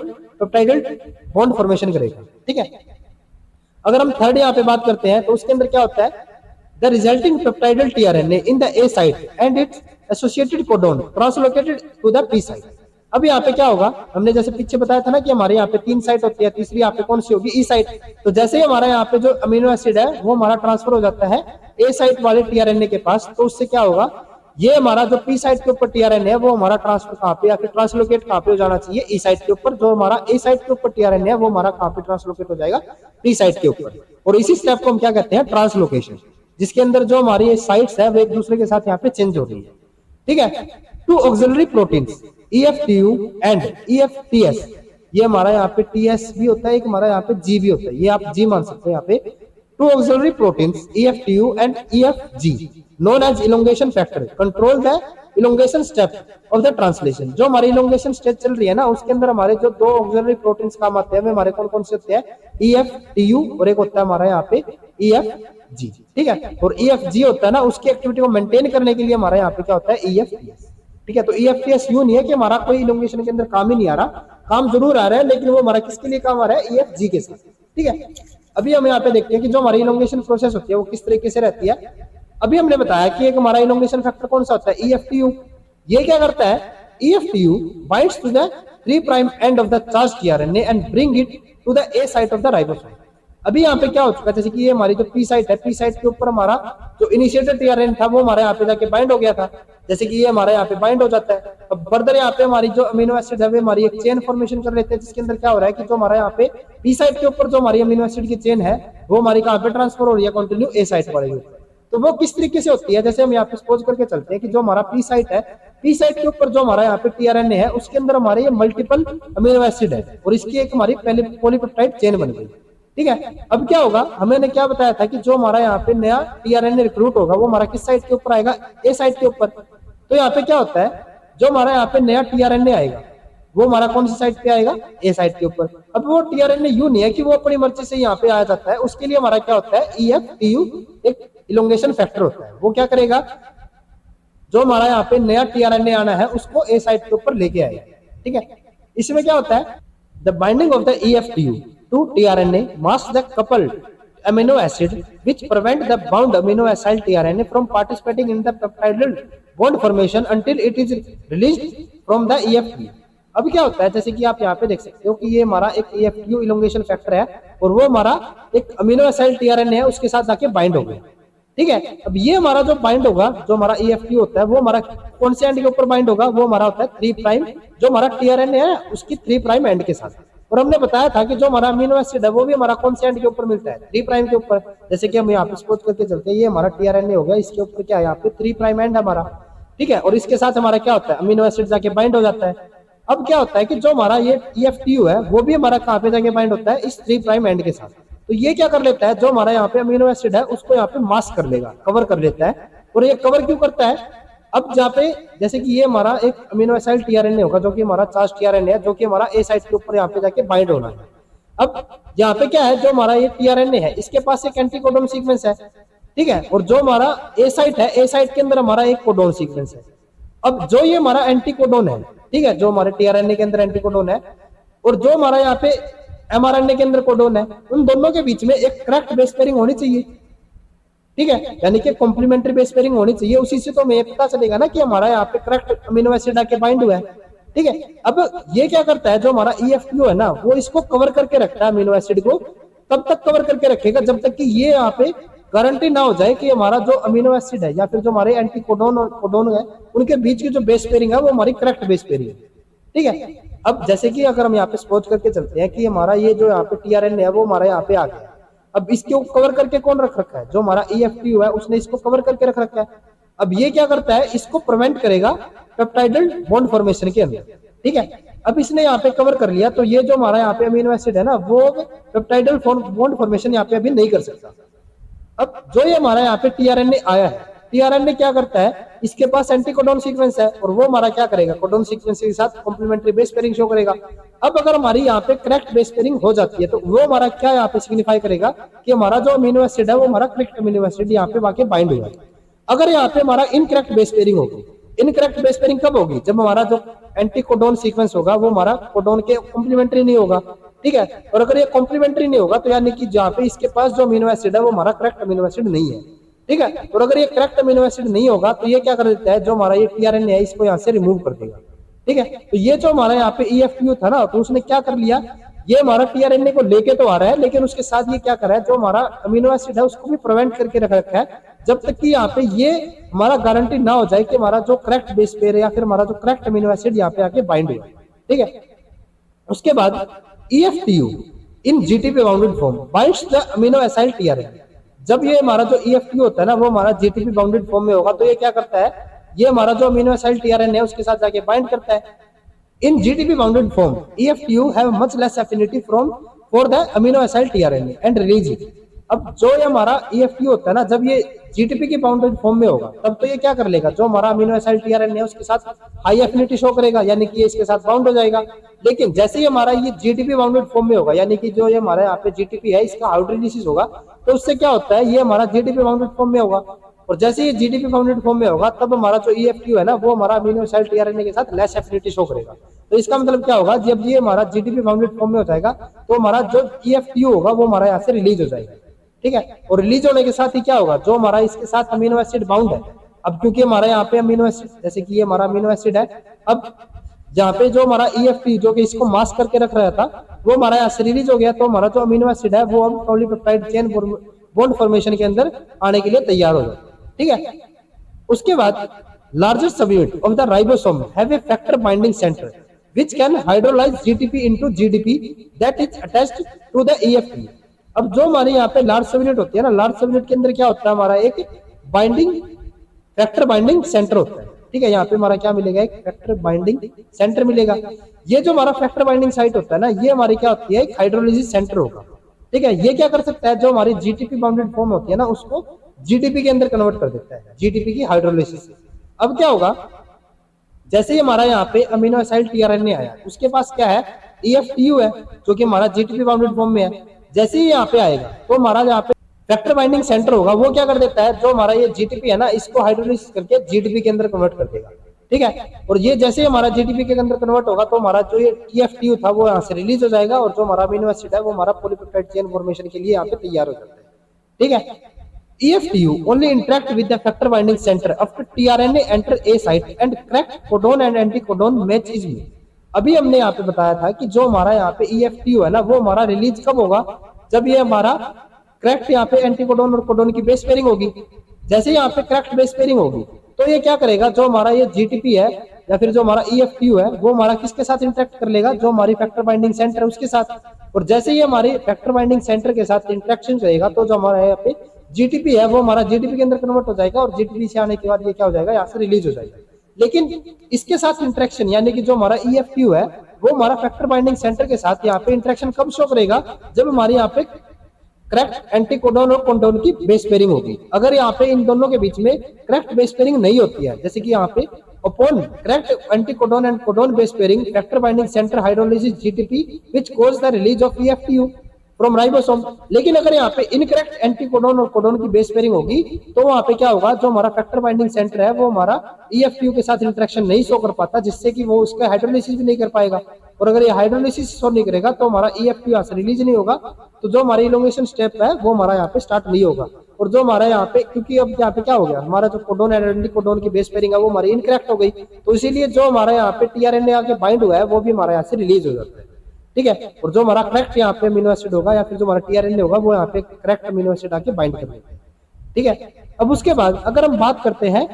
बॉन्ड फॉर्मेशन करेगा। ठीक है, अगर हम थर्ड यहाँ पे बात करते हैं तो उसके अंदर क्या होता है, the resulting peptidal tRNA in the A site and its associated codon translocated to the P site। अब यहाँ पे क्या होगा, हमने जैसे पीछे बताया था ना कि हमारे यहाँ पे 3 साइट होती है, तीसरी यहाँ पे कौन सी होगी, E साइट। तो जैसे ही हमारा यहाँ पे जो अमीनो एसिड है वो हमारा ट्रांसफर हो जाता है A साइट वाले टीआरएनए के पास, तो उससे क्या होगा, ये हमारा जो P साइट के ऊपर टीआरएनए है वो हमारा ट्रांसफर कहाँ पे या फिर ट्रांसलोकेट कहाँ पे हो जाना चाहिए, E साइट के ऊपर। जो हमारा A साइट के ऊपर टीआरएनए है वो हमारा कहाँ पे ट्रांसलोकेट हो जाएगा, P साइट के ऊपर। और इसी स्टेप को हम क्या कहते हैं, ट्रांसलोकेशन, जिसके अंदर जो हमारी साइट्स है वो एक दूसरे के साथ यहाँ पे चेंज हो रही है। ठीक है, 2 auxiliary proteins EFTU and EFTS, ये हमारा यहाँ पे TS भी होता है, एक हमारा यहाँ पे G भी होता है, ये आप G मान सकते हो यहाँ पे। 2 auxiliary proteins EFTU and EFG known as elongation factor control the elongation step of the translation। जो हमारी elongation स्टेज चल रही है ना उसके अंदर हमारे जो 2 ऑक्सिलरी प्रोटीन्स काम आते हैं वे हमारे कौन कौन से होते हैं, EFTU और एक होता है हमारा यहाँ पे EFG। ठीक है, और EFG होता है ना उसकी एक्टिविटी को मेंटेन करने के लिए हमारा यहाँ पे क्या होता है, EFTS। ठीक है, तो EFTS यूं नहीं है कि हमारा कोई इलोंगेशन के अंदर काम ही नहीं आ रहा, काम जरूर आ रहा है, लेकिन वो हमारा किसके लिए काम आ रहा है, EFG के साथ। ठीक है, अभी हम यहाँ पे देखते हैं कि जो हमारी इलोंगेशन प्रोसेस होती है वो किस तरीके से रहती है। अभी हमने बताया कि एक हमारा इलोंगेशन फैक्टर कौन सा होता है, EFTU। ये क्या करता है, EFTU binds to the 3' end of the charged tRNA and bring it to the A site of the ribosome। अभी यहाँ पे क्या हो चुका है, जैसे कि ये हमारी जो पी साइट है, पी साइट के ऊपर हमारा जो इनिशिएटेड टीआरएन था वो हमारे यहाँ पे जाके बाइंड हो गया था, जैसे कि ये हमारे यहाँ पे बाइंड हो जाता है। अब फर्दर यहाँ पे हमारी जो अमीनो एसिड है वो हमारी एक चेन फॉर्मेशन कर लेते हैं, जिसके अंदर क्या हो रहा है कि जो हमारा यहाँ पे पी साइट के ऊपर जो हमारी अमीनो एसिड की चेन है वो हमारी कहाँ पे ट्रांसफर हो रही है, कंटिन्यू ए साइट वाले ऊपर। तो वो किस तरीके से होती है, जैसे हम यहाँ पे सपोज करके चलते हैं कि जो हमारा पी साइट है, पी साइट के ऊपर जो हमारा यहाँ पे टीआरएनए है उसके अंदर हमारे ये मल्टीपल अमीनो एसिड है और इसकी एक हमारी पहले पॉलीपेप्टाइड चेन बन गई। ठीक है, अब क्या होगा, हमें क्या बताया था कि जो हमारा यहाँ पे नया टीआरएनए रिक्रूट होगा वो हमारा किस साइट के ऊपर आएगा, ए साइट के ऊपर। तो यहाँ पे क्या होता है, जो हमारा यहाँ पे नया टीआरएनए आएगा वो हमारा कौन सी साइट पे आएगा, ए साइट के ऊपर। अब वो टीआरएनए यू नहीं है कि वो अपनी मर्जी से यहाँ पे आ जाता है, उसके लिए हमारा क्या होता है, EFTU एक इलोंगेशन फैक्टर होता है। वो क्या करेगा, जो हमारा यहाँ पे नया टीआरएनए आना है उसको ए साइट के ऊपर लेके आएगा। ठीक है, इसमें क्या होता है, the binding of the EFTU to tRNA masks the coupled amino acid which prevent the bound amino acyl tRNA from participating in the peptidal bond formation until it is released from the EFTU। अब क्या होता है, जैसे कि आप यहाँ पे देख सकते हो कि ये हमारा एक EFTU इलोंगेशन फैक्टर है और वो हमारा एक अमीनो एसाइल टीआरएनए है उसके साथ जाके बाइंड हो गया। ठीक है, अब ये हमारा जो बाइंड होगा, जो हमारा EFTU होता है वो हमारा कौन से एंड के ऊपर बाइंड होगा, वो हमारा होता है 3' जो हमारा टीआरएनए है उसकी 3' एंड के साथ। और हमने बताया था कि जो हमारा अमीनो एसिड है वो भी हमारा कौन से एंड के ऊपर मिलता है, 3' के ऊपर। जैसे कि हम यहाँ पे सपोज करके चलते हैं, ये हमारा टीआरएनए हो गया, इसके ऊपर क्या है, यहाँ पे 3' एंड हमारा। ठीक है, और इसके साथ हमारा क्या होता है, अमीनो एसिड जाके बाइंड हो जाता है। अब क्या होता है कि जो हमारा ये EFTU है वो भी हमारा कहाँ पे जाके बाइंड होता है, इस 3' एंड के साथ। तो ये क्या कर लेता है, जो हमारा यहाँ पे अमीनो एसिड है उसको यहाँ पे मास्क कर लेगा, कवर कर लेता है। और ये कवर क्यों करता है, अब जहाँ पे जैसे कि ये हमारा एक अमीनो एसाइल टीआरएनए होगा जो कि हमारा चार्ज टीआरएनए है, जो कि हमारा ए साइट के ऊपर यहाँ पे जाके बाइंड होना है। अब यहाँ पे क्या है, जो हमारा ये टीआरएनए है इसके पास एक एंटी कोडोन सीक्वेंस है। ठीक है, और जो हमारा ए साइट है, ए साइट के अंदर हमारा एक कोडोन सीक्वेंस है। अब जो ये हमारा एंटी कोडोन है, ठीक है, जो हमारे टीआरएनए के अंदर एंटी कोडोन है और जो हमारा यहाँ पे mRNA के अंदर कोडोन है, उन दोनों के बीच में एक करेक्ट बेस पेयरिंग होनी चाहिए। ठीक है, यानी कि कॉम्प्लीमेंट्री बेस पेयरिंग होनी चाहिए, उसी से तो हमें पता चलेगा ना कि हमारा यहाँ पे करेक्ट अमीनो एसिड आके बाइंड हुआ है। ठीक है, अब ये क्या करता है, जो हमारा EFTU है ना वो इसको कवर करके रखता है अमीनो एसिड को, तब तक कवर करके रखेगा जब तक कि ये यहाँ पे गारंटी ना हो जाए कि हमारा जो अमीनो एसिड है या फिर जो हमारे एंटी कोडोन और कोडोन है उनके बीच की जो बेस पेयरिंग है वो हमारी करेक्ट बेस पेयरिंग है। ठीक है, अब जैसे कि अगर हम यहाँ पे सपोज करके चलते हैं कि हमारा ये जो यहाँ पे टीआरएनए है वो हमारा यहाँ पे आ गया, अब इसको कवर करके कौन रख रखा है, जो हमारा EFTU है उसने इसको कवर करके रख रखा है। अब ये क्या करता है, इसको प्रिवेंट करेगा पेप्टाइडल बॉन्ड फॉर्मेशन के अंदर। ठीक है, अब इसने यहाँ पे कवर कर लिया, तो ये जो हमारा यहाँ पे अमीनो एसिड है ना वो पेप्टाइडल बॉन्ड फॉर्मेशन यहाँ पे अभी नहीं कर सकता। अब जो ये हमारा यहाँ पे टीआरएनए आया है, टीआरएनए क्या करता है, इसके पास एंटी कोडोन सीक्वेंस है और वो हमारा क्या करेगा, कोडोन सीक्वेंस के साथ कॉम्प्लीमेंट्री बेस पेयरिंग शो करेगा। अब अगर हमारी यहाँ पे करेक्ट बेस पेयरिंग हो जाती है तो वो हमारा क्या यहाँ पे सिग्निफाई करेगा कि हमारा जो अमीनो एसिड है वो हमारा करेक्ट अमीनो एसिड यहाँ पे वाकई बाइंड हुआ है। अगर यहाँ पे हमारा इनकरेक्ट बेस पेयरिंग होगी, इनकरेक्ट बेस पेयरिंग कब होगी, जब हमारा जो एंटी कोडोन सीक्वेंस होगा वो हमारा कोडोन के कॉम्प्लीमेंट्री नहीं होगा। ठीक है, और अगर ये कॉम्प्लीमेंट्री नहीं होगा तो यानी कि जहाँ पे इसके पास जो अमीनो एसिड है वो हमारा करेक्ट अमीनो एसिड नहीं है। ठीक है, और अगर ये करेक्ट अमीनो एसिड नहीं होगा तो ये क्या कर देता है, जो हमारा ये टीआरएनए है इसको यहाँ से रिमूव कर देगा। ठीक है, तो ये जो हमारा यहाँ पे EFTU था ना तो उसने क्या कर लिया, ये हमारा टीआरएनए को लेके तो आ रहा है लेकिन उसके साथ ये क्या कर रहा है, जो हमारा अमीनो एसिड है उसको भी प्रिवेंट करके रख रखा है जब तक कि यहाँ पे ये हमारा गारंटी ना हो जाए कि हमारा जो करेक्ट बेस पेयर है या फिर हमारा जो करेक्ट अमीनो एसिड यहाँ पे आके बाइंड हो। ठीक है, उसके बाद EFTU in GTP bounded form binds the amino acyl tRNA. जब ये हमारा जो EFTU होता है ना वो हमारा GTP बाउंडेड फॉर्म में होगा तो ये क्या करता है, ये हमारा जो अमीनो एसाइल टीआरएनए है उसके साथ जाके बाइंड करता है। इन GTP bounded form EFTU have much less affinity for the amino acyl tRNA and release it. अब जो ये हमारा EFTU होता है ना, जब ये GTP की बाउंडेड फॉर्म में होगा तब तो ये क्या कर लेगा, जो हमारा अमीनो एसाइल टीआरएनए है उसके साथ हाई एफिनिटी शो करेगा, यानी कि इसके साथ बाउंड हो जाएगा। लेकिन जैसे ही हमारा ये GTP बाउंडेड फॉर्म में होगा, यानी कि जो ये हमारा यहाँ पे GTP है इसका हाइड्रोलिसिस होगा तो उससे क्या होता है, ये हमारा GTP बाउंडेड फॉर्म में होगा और जैसे ये GTP बाउंडेड फॉर्म में होगा तब हमारा जो EFTU है ना वो हमारा अमीनो एसाइल टीआरएनए के साथ लेस एफिनिटी शो करेगा। तो इसका मतलब क्या होगा, जब ये हमारा GTP बाउंडेड फॉर्म में हो जाएगा तो हमारा जो EFTU होगा वो हमारा यहाँ से रिलीज हो जाएगा। ठीक है, और रिलीज होने के साथ ही क्या होगा, जो हमारा इसके साथ अमीनो एसिड बाउंड है, अब क्योंकि हमारा यहाँ पे अमीनो एसिड, जैसे कि ये हमारा अमीनो एसिड है, अब जहाँ पे जो हमारा EFT जो कि इसको मास्क करके रख रहा था वो हमारा यहाँ से रिलीज हो गया, तो हमारा जो अमीनो एसिड है वो अब पॉलीपेप्टाइड चेन बॉन्ड फॉर्मेशन के अंदर आने के लिए तैयार हो जाता है। ठीक है, उसके बाद largest subunit of the ribosome have a factor binding centre which can hydrolyze GTP into GDP that is attached to the EFT। अब जो हमारे यहाँ पे लार्ज सबयूनिट होती है ना, लार्ज सबयूनिट के अंदर क्या होता है, हमारा एक बाइंडिंग फैक्टर बाइंडिंग सेंटर होता है। ठीक है, यहाँ पे हमारा क्या मिलेगा, एक फैक्टर बाइंडिंग सेंटर मिलेगा। ये जो हमारा फैक्टर बाइंडिंग साइट होता है ना, ये हमारी क्या होती है, एक हाइड्रोलिसिस सेंटर होगा। ठीक है, ये क्या कर सकता है, जो हमारी जीटीपी बाउंडेड फॉर्म होती है ना, उसको जीडीपी के अंदर कन्वर्ट कर देता है, जीडीपी की हाइड्रोलिसिस। अब क्या होगा, जैसे ही हमारा यहाँ पे अमीनो एसिड टीआरएनए आया, उसके पास क्या है, ईएफटीयू है, जो कि हमारा जीटीपी बाउंडेड फॉर्म में है। जैसे ही यहाँ पे आएगा तो हमारा यहाँ पे फैक्टर बाइंडिंग सेंटर होगा, वो क्या कर देता है, जो हमारा ये जीटीपी है ना, इसको हाइड्रोलिसिस करके जीडीपी के अंदर कन्वर्ट कर देगा। ठीक है, और ये जैसे ही हमारा जीडीपी के अंदर कन्वर्ट होगा तो हमारा जो ये टीएफटीयू था वो यहाँ से रिलीज हो जाएगा, और जो हमारा अमीनो एसिड है वो हमारा पॉलीपेप्टाइड चेन फॉर्मेशन के लिए यहाँ पे तैयार हो जाता है। ठीक है, EFTU only interact with the factor binding center after tRNA enter A site and correct codon and anticodon match is made। अभी हमने यहाँ पे बताया था कि जो हमारा यहाँ पे EFTU है ना, वो हमारा रिलीज कब होगा, जब ये हमारा करेक्ट यहाँ पे एंटीकोडोन और कोडोन की बेस पेयरिंग होगी। जैसे यहाँ पे करेक्ट बेस पेयरिंग होगी तो ये क्या करेगा, जो हमारा ये जीटीपी है या फिर जो हमारा EFTU है वो हमारा किसके साथ इंटरेक्ट कर लेगा, जो हमारी फैक्टर बाइंडिंग सेंटर है उसके साथ। और जैसे ही हमारी फैक्टर बाइंडिंग सेंटर के साथ इंटरेक्शन करेगा तो जो हमारा यहाँ पे जीटीपी है वो हमारा जीटीपी के अंदर कन्वर्ट हो जाएगा, और जीटीपी से आने के बाद ये क्या हो जाएगा, यहाँ से रिलीज हो जाएगा। लेकिन इसके साथ इंटरेक्शन यानी कि जो हमारा EFTU है वो हमारा फैक्टर बाइंडिंग सेंटर के साथ यहाँ पे इंटरेक्शन कब शो करेगा, जब हमारे यहाँ पे करेक्ट एंटीकोडोन और कोडोन की बेस पेयरिंग होगी। अगर यहाँ पे इन दोनों के बीच में करेक्ट बेस पेयरिंग नहीं होती है, जैसे कि यहाँ पे upon correct anticodon and codon base pairing factor binding centre hydrolysis GTP which cause the release of EFTU from ribosome. लेकिन अगर यहाँ पे इनकरेक्ट एंटीकोडोन और कोडोन की बेस पेयरिंग होगी तो वहां पे क्या होगा, जो हमारा फैक्टर बाइंडिंग सेंटर है वो हमारा EFTU के साथ इंटरेक्शन नहीं शो कर पाता, जिससे कि वो उसका हाइड्रोलिसिस भी नहीं कर पाएगा। और अगर ये हाइड्रोलिसिस शो नहीं करेगा तो हमारा EFTU यहाँ से रिलीज नहीं होगा, तो जो हमारा इलोंगेशन स्टेप है वो हमारा यहाँ पे स्टार्ट नहीं होगा। और जो हमारा यहाँ पे, क्योंकि अब यहाँ पे क्या हो गया, हमारा जो कोडोन एंड एंटीकोडोन की बेस पेयरिंग है वो हमारी इनकरेक्ट हो गई, तो इसीलिए जो हमारा यहाँ पे टीआरएनए आके बाइंड हुआ है वो भी हमारा यहाँ से रिलीज हो जाता है। ठीक है, और जो हमारा करेक्ट यहाँ पे अमीनो एसिड होगा या फिर जो हमारा टीआरएनए होगा वो यहाँ पे करेक्ट अमीनो एसिड आके बाइंड कर देता है। ठीक है, अब उसके बाद अगर हम बात करते हैं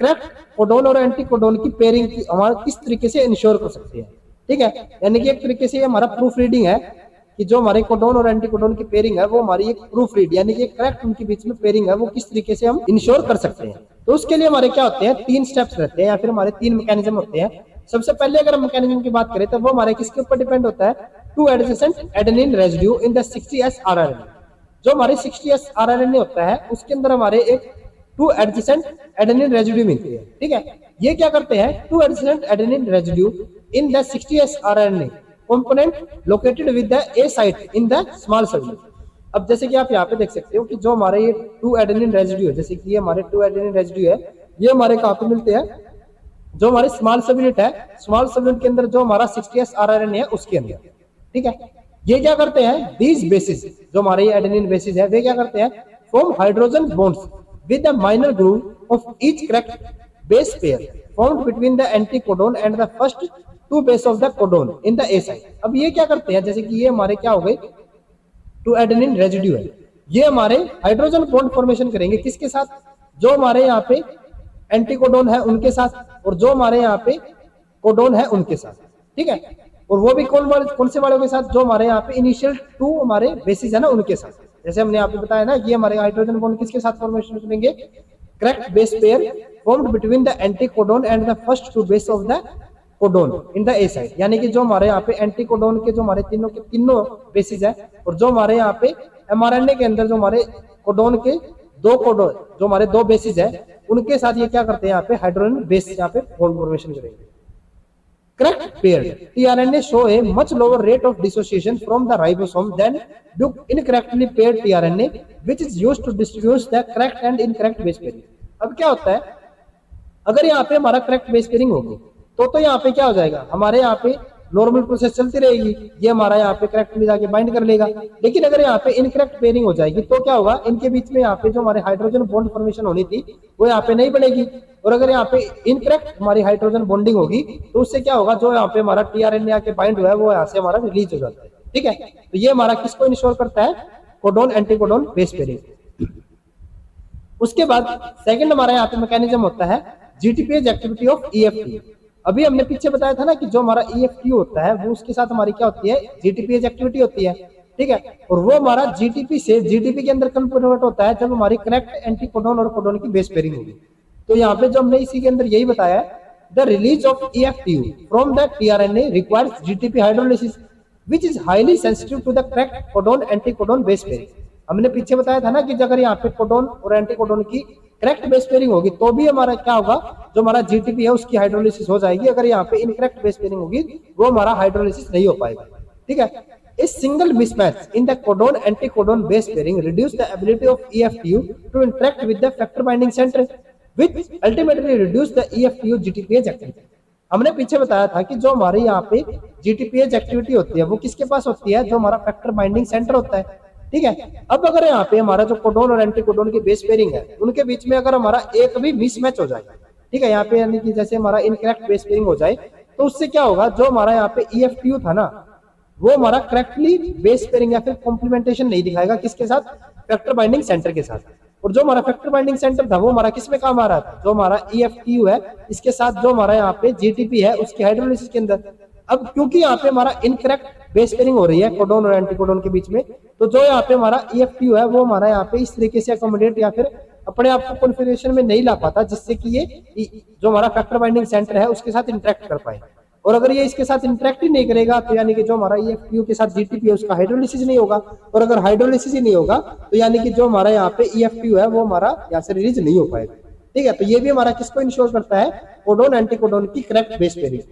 करेक्ट कोडोन और एंटीकोडोन की पेयरिंग की, हमारा किस तरीके से इंश्योर कर सकते हैं। ठीक है, यानी कि एक तरीके से हमारा प्रूफ रीडिंग है कि जो हमारे कोडोन और एंटीकोडोन की पेयरिंग है वो हमारी एक प्रूफ रीड यानी कि करेक्ट उनके बीच में पेयरिंग है वो किस तरीके से हम इंश्योर कर सकते हैं। तो उसके लिए हमारे क्या होते हैं, 3 स्टेप्स रहते हैं या फिर हमारे 3 मैकेनिज्म होते हैं। सबसे पहले अगर हम मैकेनिज्म की बात करें तो वो हमारे किसके ऊपर डिपेंड होता है, 2 adjacent adenine residue in the 60S rRNA। जो हमारे 60S rRNA होता है उसके अंदर हमारे एक 2 एडजेसेंट एडेनिन रेजिड्यू मिलती है। ठीक है, ये क्या करते हैं, 2 adjacent adenine residue in the 60S rRNA component located with the A site in the small cell। अब जैसे कि आप यहाँ पे देख सकते हो कि जो हमारे ये 2 एडेनिन रेजिड्यू है, जैसे कि ये हमारे 2 एडेनिन रेजिड्यू है, ये हमारे कहाँ पे मिलते हैं, जो हमारे स्मॉल सब यूनिट है, स्मॉल सब यूनिट के अंदर जो हमारा 60S rRNA है उसके अंदर। ठीक है, ये क्या करते हैं, दीज बेसिस जो हमारे ये एडेनिन बेसिस है वे क्या करते हैं, form hydrogen bonds with the minor groove of each correct base pair formed between the anticodon and the first 2 base of the codon in the A site. अब ये क्या करते हैं, जैसे कि ये हमारे क्या हो गए 2 एडेनिन रेजिड्यू है, ये हमारे हाइड्रोजन बॉन्ड फॉर्मेशन करेंगे किसके साथ, जो हमारे यहाँ पे एंटीकोडोन है उनके साथ, और जो हमारे यहाँ पे कोडोन है उनके साथ। ठीक है, और वो भी कौन से वालों के साथ, जो हमारे यहाँ पे इनिशियल 2 हमारे बेसिस है ना उनके साथ। जैसे हमने यहाँ पे बताया ना कि हमारे हाइड्रोजन बॉन्ड किसके साथ फॉर्मेशन करेंगे, correct base pair formed between the anticodon and the first 2 base of the codon in the A site. यानी कि जो हमारे यहाँ पे एंटीकोडोन के जो हमारे तीनों बेसिस है, और जो हमारे यहाँ पे mRNA के अंदर जो हमारे कोडोन के 2 कोडोन जो हमारे 2 बेसिस है उनके साथ ये क्या करते हैं, यहाँ पे हाइड्रोजन बेस यहाँ पे बॉन्ड फॉर्मेशन करेंगे। Correct paired tRNA show a much lower rate of dissociation from the ribosome than do incorrectly paired tRNA, which is used to distinguish the correct and incorrect base pairing। अब क्या होता है, अगर यहाँ पे हमारा करेक्ट बेस पेयरिंग होगी तो यहाँ पे क्या हो जाएगा, हमारे यहाँ पे नॉर्मल प्रोसेस चलती रहेगी, ये हमारा यहाँ पे करेक्टली जाके बाइंड कर लेगा। लेकिन अगर यहाँ पे इनकरेक्ट पेयरिंग हो जाएगी तो क्या होगा, इनके बीच में यहाँ पे जो हमारे हाइड्रोजन बॉन्ड फॉर्मेशन होनी थी वो यहाँ पे नहीं बनेगी। और अगर यहाँ पे इनकरेक्ट हमारी हाइड्रोजन बॉन्डिंग होगी तो उससे क्या होगा, जो यहाँ पे हमारा टीआरएनए आके बाइंड हुआ है वो यहाँ से हमारा रिलीज हो जाता है। ठीक है, तो ये हमारा किसको इंश्योर करता है, कोडोन एंटीकोडोन बेस पेयरिंग। उसके बाद सेकंड हमारा यहाँ पे मैकेनिज्म होता है जीटीपीएज एक्टिविटी ऑफ ईएफटी। अभी हमने पीछे बताया था ना कि जो हमारा ईएफटी होता है वो उसके साथ हमारी क्या होती है, जीटीपीएज एक्टिविटी होती है, ठीक है, और वो हमारा जीटीपी से जीटीपी के अंदर कन्वर्ट होता है जब हमारी करेक्ट एंटीकोडोन और कोडोन की बेस पेयरिंग होगी। तो यहाँ पे जो हमने इसी के अंदर यही बताया है, the release of EFTU from the tRNA requires GTP hydrolysis which is highly sensitive to the correct codon anticodon base pairing. हमने पीछे बताया था ना कि अगर यहाँ पे कोडोन और एंटीकोडोन की करेक्ट बेस पेयरिंग होगी तो भी हमारा क्या होगा, जो हमारा जीटीपी है उसकी हाइड्रोलिसिस हो जाएगी। अगर यहाँ पे इनकरेक्ट बेस पेयरिंग होगी वो हमारा हाइड्रोलिसिस नहीं हो पाएगा, ठीक है। इस single mismatch in the codon anticodon base pairing reduce the ability of EFTU to interact with the factor binding centre which ultimately reduce the EFTU GTPase activity. हमने पीछे बताया था कि जो हमारे यहाँ पे जीटीपीएज एक्टिविटी होती है वो किसके पास होती है, जो हमारा फैक्टर बाइंडिंग सेंटर होता है, ठीक है। अब अगर यहाँ पे हमारा जो कोडोन और एंटीकोडोन की बेस पेयरिंग है उनके बीच में अगर हमारा एक भी मिसमैच हो जाए, ठीक है, यहाँ पे यानी कि जैसे हमारा इनकरेक्ट बेस पेयरिंग हो जाए तो उससे क्या होगा, जो हमारा यहाँ पे ईएफटीयू था ना वो हमारा करेक्टली बेस पेयरिंग या फिर कॉम्प्लीमेंटेशन नहीं दिखाएगा, किसके साथ, फैक्टर बाइंडिंग सेंटर के साथ। और जो हमारा फैक्टर बाइंडिंग सेंटर था वो हमारा किस में काम आ रहा था, जो हमारा ईएफटीयू है इसके साथ जो हमारा यहाँ पे जीटीपी है उसकी हाइड्रोलिसिस के अंदर। अब क्योंकि यहाँ पे हमारा इनकरेक्ट बेस पेयरिंग हो रही है कोडोन और एंटीकोडोन के बीच में, तो जो यहाँ पे हमारा ईएफटीयू है वो हमारा यहाँ पे इस तरीके से अकोमोडेट या फिर अपने आप को कॉन्फ़िगरेशन में नहीं ला पाता जिससे कि ये जो हमारा फैक्टर बाइंडिंग सेंटर है उसके साथ इंटरेक्ट कर पाए। और अगर ये इसके साथ इंटरेक्ट ही नहीं करेगा तो यानी कि जो हमारा ईएफटीयू के साथ जीटीपी है उसका हाइड्रोलिसिस नहीं होगा, और अगर हाइड्रोलिसिस ही नहीं होगा तो यानी कि जो हमारा यहाँ पे ईएफटीयू है वो हमारा यहाँ से रिलीज नहीं हो पाएगा, ठीक है। तो ये भी हमारा किसको इंश्योर करता है, कोडोन एंटीकोडोन की करेक्ट बेस पेयरिंग,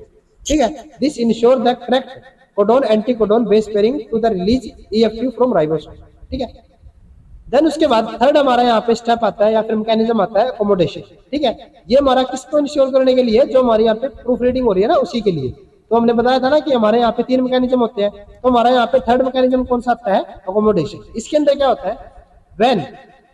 ठीक है। This ensure the correct codon anticodon base pairing to the release EFTU from ribosome, ठीक है। देन उसके बाद थर्ड हमारा यहाँ पे स्टेप आता है या फिर मैकेनिज्म आता है अकोमोडेशन, ठीक है। ये हमारा किसको इंश्योर करने के लिए, जो हमारे यहाँ पे प्रूफ रीडिंग हो रही है ना उसी के लिए। तो हमने बताया था ना कि हमारे यहाँ पे 3 मैकेनिज्म होते हैं, तो हमारा यहाँ पे थर्ड मैकेनिज्म कौन सा आता है, अकोमोडेशन। इसके अंदर क्या होता है, when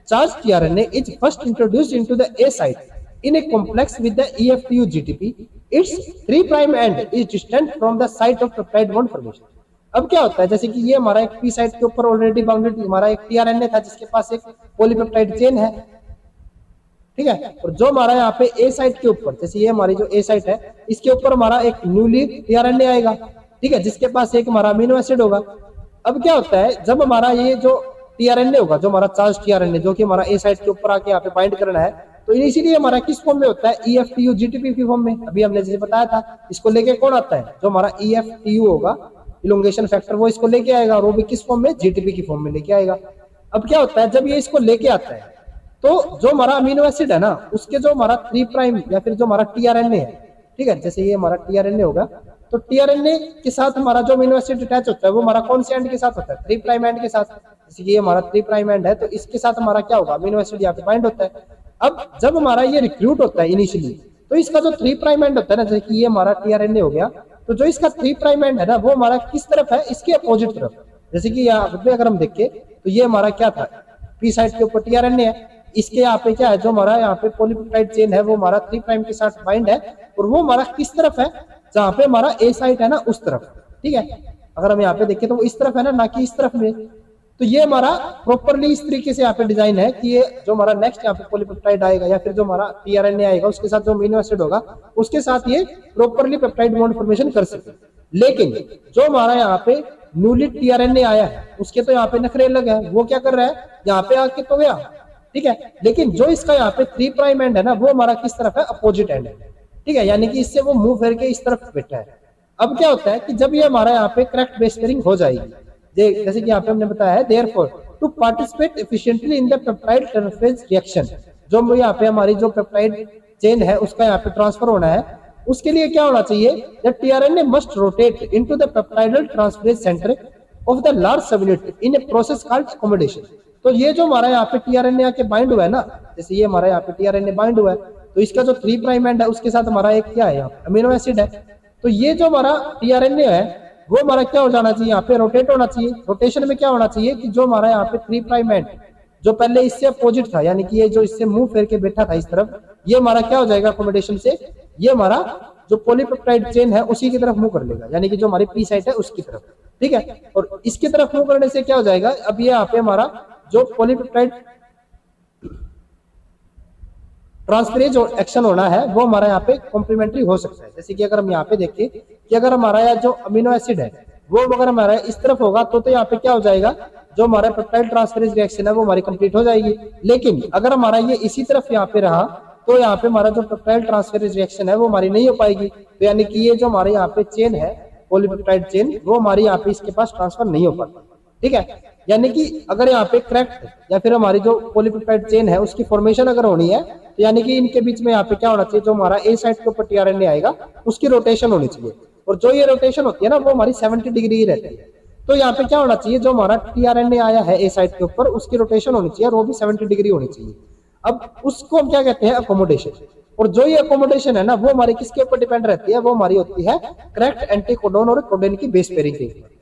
charge tRNA is first introduced into the A site in a complex with the EFTU GTP, its 3' end is distant from the site of peptide bond formation। अब क्या होता है, जैसे कि ये हमारा एक पी साइट के ऊपर ऑलरेडी बाउंडेड हमारा एक टीआरएनए था जिसके पास एक पॉलीपेप्टाइड चेन है, ठीक है। और जो हमारा यहाँ पे ए साइट के ऊपर, जैसे ये हमारी जो ए साइट है इसके ऊपर हमारा एक न्यूली टीआरएनए आएगा, ठीक है, जिसके पास एक हमारा अमीनो एसिड होगा। अब क्या होता है, जब हमारा ये जो टीआरएनए होगा, जो हमारा चार्ज टीआरएनए जो कि हमारा ए साइट के ऊपर आके यहाँ पे बाइंड करना है, तो इसीलिए हमारा किस फॉर्म में होता है, ईएफटीयू जीटीपी की फॉर्म में। अभी हमने जैसे बताया था, इसको लेके कौन आता है, जो हमारा ईएफटीयू होगा इलोंगेशन फैक्टर, वो इसको लेके आएगा और वो भी किस फॉर्म में, जीटीपी की फॉर्म में लेके आएगा। अब क्या होता है, जब ये इसको लेके आता है तो जो हमारा अमीनो एसिड है ना उसके जो हमारा 3' या फिर जो हमारा टीआरएनए है, ठीक है, जैसे ये हमारा टीआरएनए होगा तो टीआरएनए के साथ हमारा जो अमीनो एसिड अटैच होता है वो हमारा कौन से एंड के साथ होता है, 3' एंड के साथ। जैसे ये हमारा 3' एंड है तो इसके साथ हमारा क्या होगा, अमीनो एसिड यहाँ पे बाइंड होता है। अब जब हमारा ये रिक्रूट होता है इनिशियली, तो इसका जो 3' एंड होता है ना, जैसे कि ये हमारा टीआरएनए हो गया, तो जो इसका 3' एंड है ना वो हमारा किस तरफ है, इसके अपोजिट तरफ। जैसे कि यहाँ पे अगर हम देखें तो ये हमारा क्या था, पी साइड के ऊपर टीआरएनए है, इसके यहाँ पे क्या है, जो हमारा यहाँ पे पॉलीपेप्टाइड चेन है वो हमारा 3' के साथ बाइंड है, और वो हमारा किस तरफ है, जहाँ पे हमारा ए साइट है ना उस तरफ, ठीक है। अगर हम यहाँ पे देखें तो वो इस तरफ है ना कि इस तरफ में। तो ये हमारा प्रॉपरली इस तरीके से यहाँ पे डिजाइन है कि ये जो हमारा नेक्स्ट यहाँ पे पॉलीपेप्टाइड आएगा या फिर जो हमारा टीआरएनए आएगा उसके साथ जो अमीनो एसिड होगा उसके साथ ये प्रॉपरली पेप्टाइड बॉन्ड फॉर्मेशन कर सके। लेकिन जो हमारा यहाँ पे न्यूली टीआरएनए आया है उसके तो यहाँ पे नखरे अलग है, वो क्या कर रहा है, यहाँ पे आके तो गया, ठीक है, लेकिन जो इसका यहाँ पे 3' एंड है ना वो हमारा किस तरफ है, अपोजिट एंड है, ठीक है, यानी कि इससे वो मुंह फेर के इस तरफ बैठा है। अब क्या होता है कि जब ये हमारा यहाँ पे करेक्ट बेस पेयरिंग हो जाएगी, जैसे कि यहाँ पे हमने बताया है, therefore to participate efficiently in the peptide interface reaction, जो यहाँ पे हमारी जो पेप्टाइड चेन है उसका यहाँ पे ट्रांसफर होना है, उसके लिए क्या होना चाहिए, the tRNA must rotate into the peptidyl transference centre of the large subunit in a process called accommodation. तो ये जो हमारा यहाँ पे टीआरएनए आके बाइंड हुआ है ना, जैसे ये हमारा यहाँ पे टीआरएनए बाइंड हुआ है तो इसका जो 3' एंड है उसके साथ हमारा एक क्या है, यहाँ अमीनो एसिड है, तो ये जो हमारा टीआरएनए है वो हमारा क्या हो जाना चाहिए, यहाँ पे रोटेट होना चाहिए। रोटेशन में क्या होना चाहिए कि जो हमारा यहाँ पे 3' एंड जो पहले इससे अपोजिट था, यानी कि ये जो इससे मुंह फेर के बैठा था इस तरफ, ये हमारा क्या हो जाएगा अकोमोडेशन से, ये हमारा जो पॉलीपेप्टाइड चेन है उसी की तरफ मुंह कर लेगा, यानी कि जो हमारी पी साइट है उसकी तरफ, ठीक है। और इसकी तरफ मूव करने से क्या हो जाएगा, अब ये यहाँ पे हमारा जो पॉलीपेप्टाइड ट्रांसफरेज एक्शन होना है वो हमारा यहाँ पे कॉम्प्लीमेंट्री हो सकता है। जैसे कि अगर हम यहाँ पे देखें कि अगर हमारा यहाँ जो अमीनो एसिड है वो अगर हमारा इस तरफ होगा तो यहाँ पे क्या हो जाएगा, जो हमारा पेप्टाइड ट्रांसफरेज रिएक्शन है वो हमारी कंप्लीट हो जाएगी। लेकिन अगर हमारा ये इसी तरफ यहाँ पे रहा तो यहाँ पे हमारा जो पेप्टाइड ट्रांसफरेज रिएक्शन है वो हमारी नहीं हो पाएगी। तो यानी कि ये जो हमारे यहाँ पे चेन है पॉलीपेप्टाइड चेन वो हमारी यहाँ पे इसके पास ट्रांसफर नहीं हो पाती। ठीक है, यानी कि अगर यहाँ पे क्रैक्ट या फिर हमारी जो पॉलीपेप्टाइड चेन है उसकी फॉर्मेशन अगर होनी है तो यानी कि इनके बीच में यहाँ पे क्या होना चाहिए, जो हमारा ए साइड के ऊपर टीआरएनए आएगा उसकी रोटेशन होनी चाहिए। और जो ये रोटेशन होती है ना वो हमारी 70 डिग्री ही रहती है। तो यहाँ पे क्या होना चाहिए, जो हमारा टीआरएनए आया है ए साइड के ऊपर उसकी रोटेशन होनी चाहिए और वो भी 70 डिग्री होनी चाहिए। अब उसको हम क्या कहते हैं, अकोमोडेशन। और जो ये अकोमोडेशन है ना वो हमारी किसके ऊपर डिपेंड रहती है, वो हमारी होती है करेक्ट एंटीकोडोन और कोडोन की बेस पेयरिंग के ऊपर।